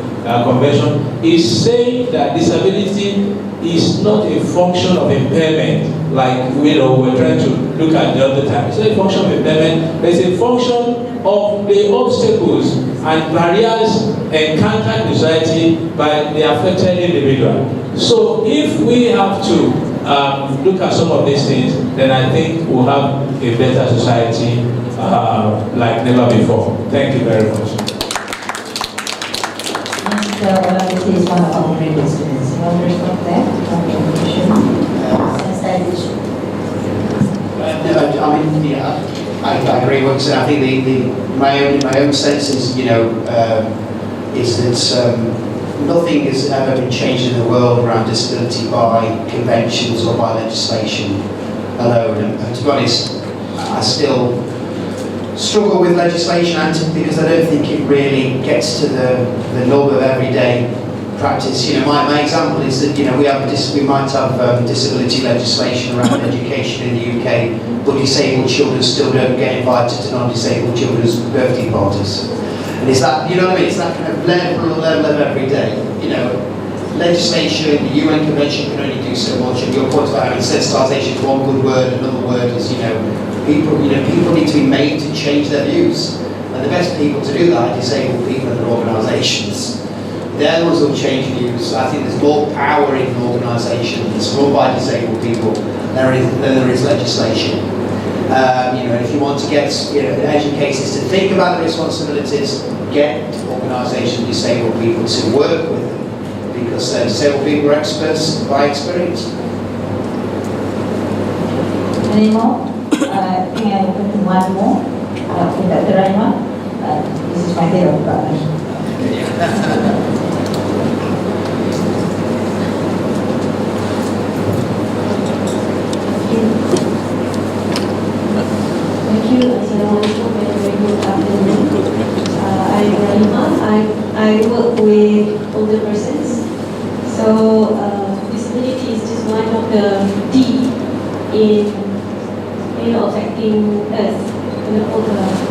convention is saying that disability is not a function of impairment, like we're trying to look at the other time. It's not a function of impairment, but it's a function of the obstacles and barriers encountered in society by the affected individual. So if we have to look at some of these things, then I think we'll have a better society like never before. Thank you very much. Mr. Olabisi is one of our graduate students. You want to respond to that? I agree with what you said. I think my own sense is, is that nothing has ever been changed in the world around disability by conventions or by legislation alone. And to be honest, I still struggle with legislation because I don't think it really gets to the nub of everyday practice. My example is that we might have disability legislation around education in the UK, but disabled children still don't get invited to non-disabled children's birthday parties. And it's that, it's that kind of level of every day. Legislation, the UN Convention can only do so much, and your point about having sensitisation is one good word, another word is, people need to be made to change their views. And the best people to do that are disabled people and their organisations. They're the ones who will change views. I think there's more power in an organisation that's run by disabled people than there is legislation. If you want to get educators to think about the responsibilities, get organisations of disabled people to work with them, because disabled people are experts by experience. Any more? I think I open to one more. Dr. Raima, this is my favorite part. Thank you. Assalamualaikum. Very good afternoon. I'm Rahima. I work with older persons. So disability is just one of the D in affecting us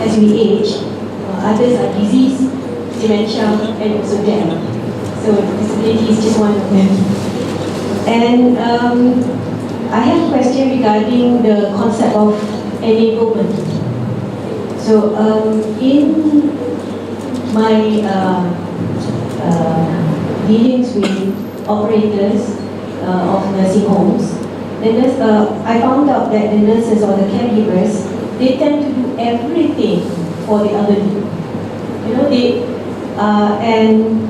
as we age. Others are disease, dementia, and also death. So disability is just one of them. And I have a question regarding the concept of enablement. So in my dealings with operators of nursing homes, I found out that the nurses or the caregivers, they tend to do everything for the elderly. You know, and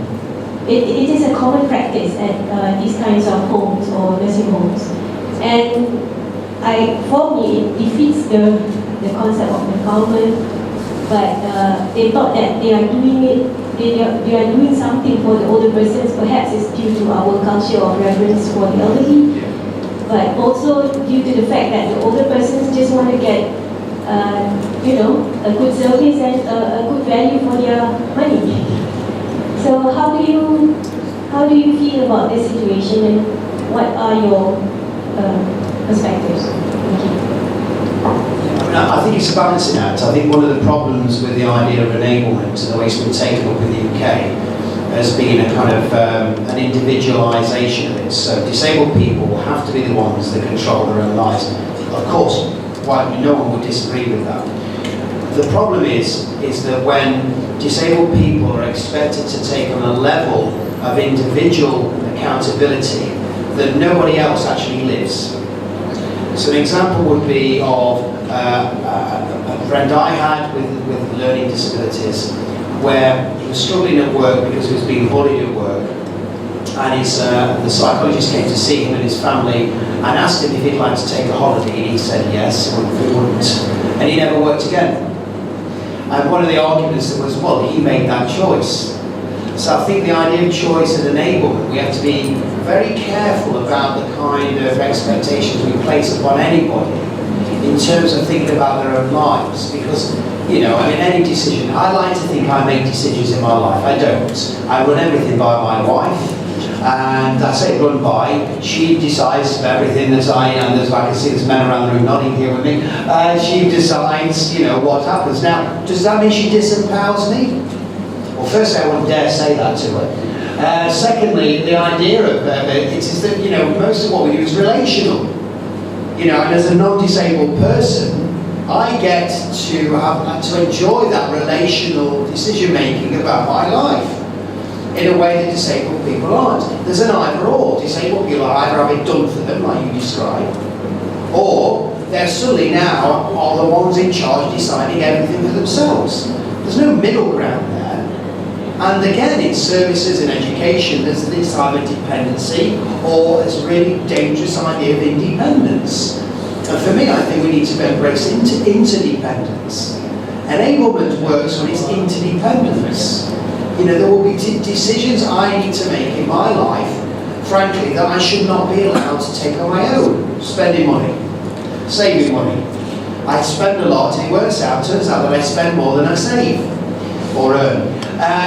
it is a common practice at these kinds of homes or nursing homes. And for me, it defeats the concept of empowerment, but they thought that they are doing it, they are doing something for the older persons. Perhaps it's due to our culture of reverence for the elderly, but also due to the fact that the older persons just want to get you know, a good service and a good value for their money. So how do you feel about this situation, and what are your perspectives? Thank you. I think it's a balancing act. I think one of the problems with the idea of enablement and the way it's been taken up in the UK has been a kind of an individualisation of it. So disabled people have to be the ones that control their own lives. Of course, no one would disagree with that. The problem is that when disabled people are expected to take on a level of individual accountability that nobody else actually lives. So an example would be of a friend I had with learning disabilities, where he was struggling at work because he was being bullied at work, and the psychologist came to see him and his family and asked him if he'd like to take a holiday, and he said yes, he wouldn't, and he never worked again. And one of the arguments was, well, he made that choice. So I think the idea of choice and enablement, we have to be very careful about the kind of expectations we place upon anybody in terms of thinking about their own lives. Because, you know, I mean, any decision, I like to think I make decisions in my life. I don't. I run everything by my wife. And I say run by, she decides everything that and I can see there's men around the room nodding here with me, she decides, you know, what happens. Now, does that mean she disempowers me? Well, firstly, I wouldn't dare say that to her. Secondly, the idea of it is that, you know, most of what we do is relational. You know, and as a non-disabled person, I get to enjoy that relational decision-making about my life in a way that disabled people aren't. There's an either or. Disabled people either have it done for them, like you described, or they're suddenly now are the ones in charge deciding everything for themselves. There's no middle ground there. And again, in services and education, there's this either dependency or this really dangerous idea of independence. And for me, I think we need to embrace interdependence. Enablement works when it's interdependence. You know, there will be decisions I need to make in my life, frankly, that I should not be allowed to take on my own. Spending money, saving money. I spend a lot, and it works out, turns out that I spend more than I save or earn.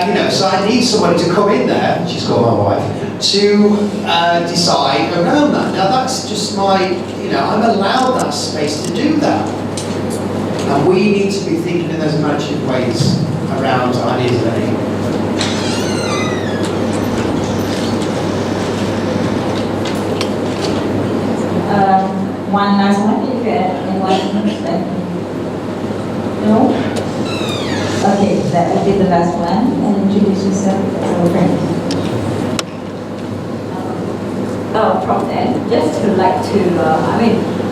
You know, so I need somebody to come in there, she's called my wife, to decide around that. Now that's just my, you know, I'm allowed that space to do that. And we need to be thinking in those imaginative ways around ideas of enablement. One last one, if you anyone no? Okay, that will be the last one. And introduce yourself, our friend. From then, just to like to,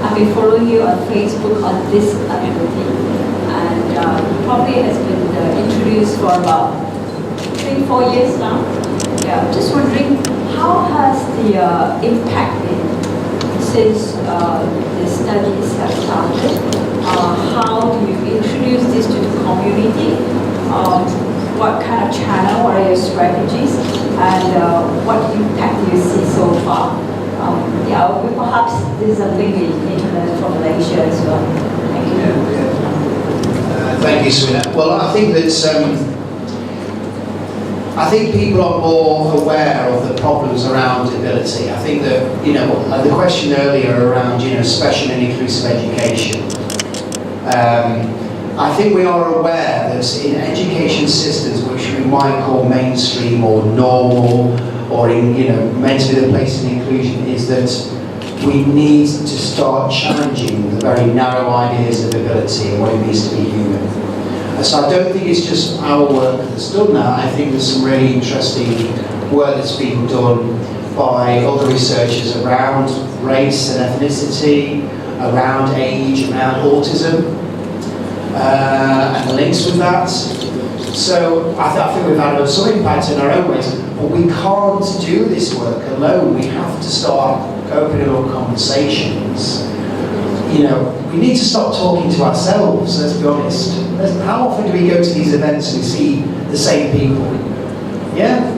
I've been following you on Facebook on this activity, and probably has been introduced for about 3-4 years now. Yeah, just wondering, how has the impact been since the studies have started? How do you introduce this to the community? What kind of channel, what are your strategies, and what impact do you see so far? Perhaps this is a link in from Malaysia as well. Thank you. Thank you, Swina. Well, I think that I think people are more aware of the problems around ability. I think that, you know, the question earlier around, you know, special and inclusive education. I think we are aware that in education systems which we might call mainstream or normal, or in, meant to be the place of inclusion, is that we need to start challenging the very narrow ideas of ability and what it means to be human. So I don't think it's just our work that's done that. I think there's some really interesting work that's been done by other researchers around race and ethnicity, around age, around autism, and the links with that. So I think we've had some impact in our own ways, but we can't do this work alone. We have to start opening up conversations. We need to stop talking to ourselves, let's be honest. How often do we go to these events and see the same people? Yeah?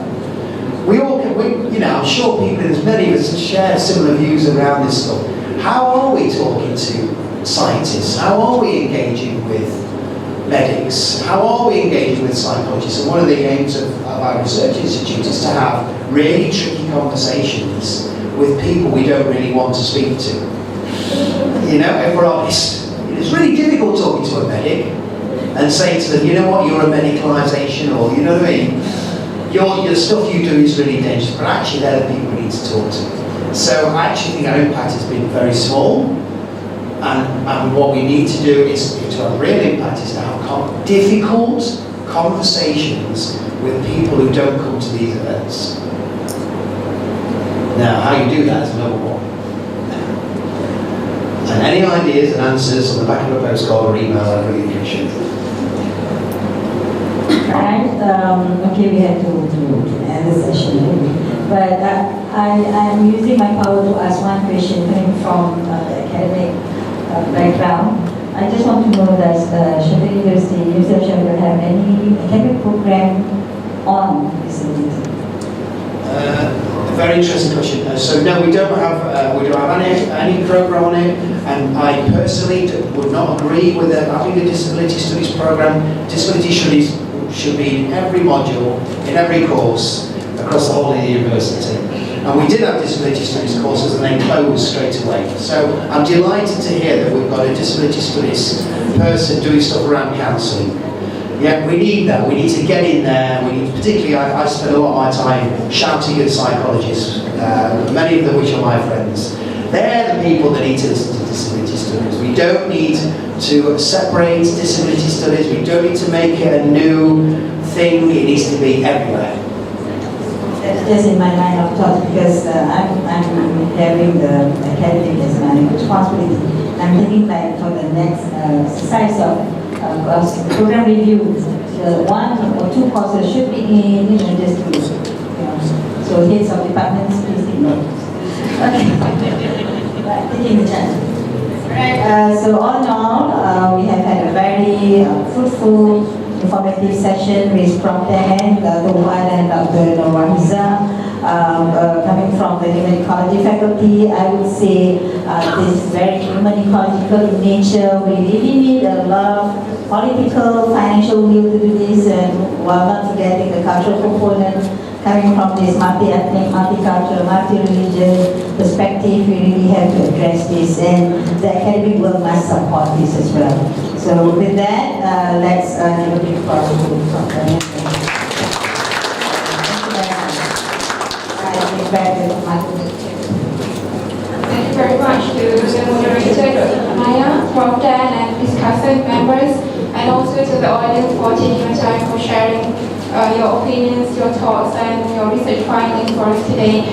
We all can, I'm sure there's many of us that share similar views around this stuff. How are we talking to scientists? How are we engaging with medics? How are we engaging with psychologists? And one of the aims of our research institute is to have really tricky conversations with people we don't really want to speak to. If we're honest. It's really difficult talking to a medic and saying to them, you know what, you're a medicalisation, or you know what I mean? Your stuff you do is really dangerous, but actually they're the people we need to talk to. So I actually think our impact has been very small, and what we need to do is to have real impact is to have difficult conversations with people who don't come to these events. Now, how you do that is another one. And any ideas and answers on the back of a postcard or email, I'd really appreciate it. Right, okay, we have to end the session. But I'm using my power to ask one question coming from the academic background. I just want to know that Sheffield University, UCL Sheffield, will have any academic program on disability? A very interesting question. So no, we don't have any program on it, and I personally would not agree with having a disability studies program. Disability studies should be in every module, in every course, across the whole of the university. And we did have disability studies courses and they closed straight away. So I'm delighted to hear that we've got a disability studies person doing stuff around counselling. Yeah, we need that. We need to get in there. Particularly, I spend a lot of my time shouting at psychologists, many of them which are my friends. They're the people that need to listen to disability studies. We don't need to separate disability studies. We don't need to make it a new thing. It needs to be everywhere. That's just in my line of thought, because I'm having the academic as my responsibility. I'm thinking like for the next exercise of program review, one or two courses should be in, just to, so heads of departments, please take note. Okay, right, taking the chance. Right. So all in all, we have had a very fruitful, informative session with Prof. Dan, Dr. Wan and Dr. Nurwahiza. Coming from the human ecology faculty, I would say this is very human ecological in nature. We really need a lot of political, financial will to do this, and while not forgetting the cultural component coming from this multi-ethnic, multicultural, multi-religious perspective. We really have to address this, and the academic world must support this as well. So with that, let's give a big applause to Prof. Dan. Thank you very much to the moderator, Dr. Maya, Prof. Dan, and discussant members, and also to the audience for taking your time for sharing your opinions, your thoughts, and your research findings for us today.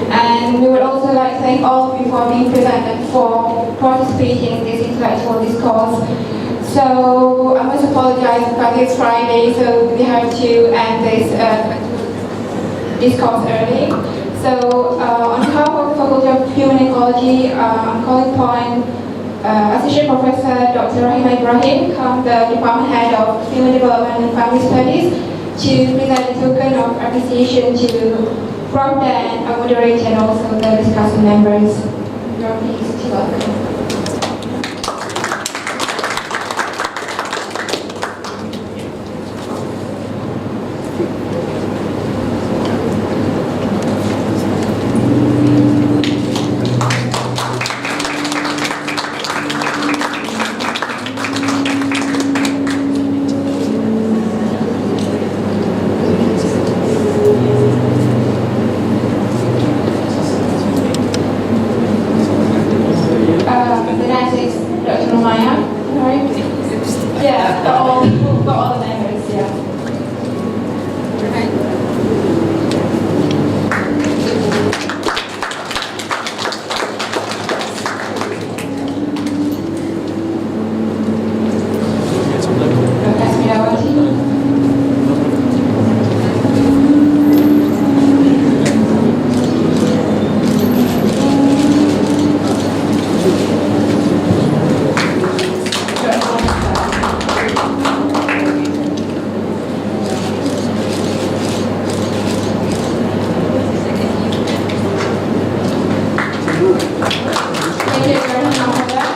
And we would also like to thank all of you for being present and for participating in this intellectual discourse. So I must apologize because it's Friday, so we have to end this discourse early. So on behalf of the Faculty of Human Ecology, I'm calling upon Associate Professor Dr. Rahima Ibrahim, the Department Head of Human Development and Family Studies, to present a token of appreciation to Prof. Dan, our moderator, and also the discussing members. You are pleased to welcome. Yeah? Right? Yeah, for all the members, yeah. Thank you very much for that.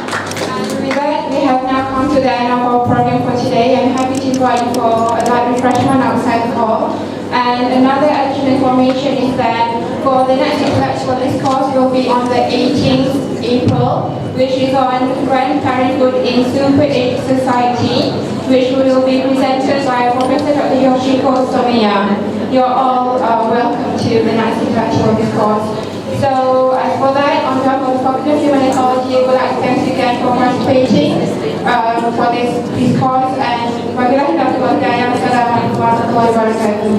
And with that, we have now come to the end of our program for today. I'm happy to invite you for a light refreshment outside the hall. And another additional information is that for the next intellectual discourse will be on the 18th April, which is on grandparenthood in Super Age Society, which will be presented by Professor Dr. Yoshiko Somiya. You're all welcome to the next intellectual discourse. So as for that, on behalf of the Faculty of Humanitology, I would like to thank you again for participating for this discourse, and wabillahi taufiq wal hidayah. Assalamualaikum warahmatullahi wabarakatuh.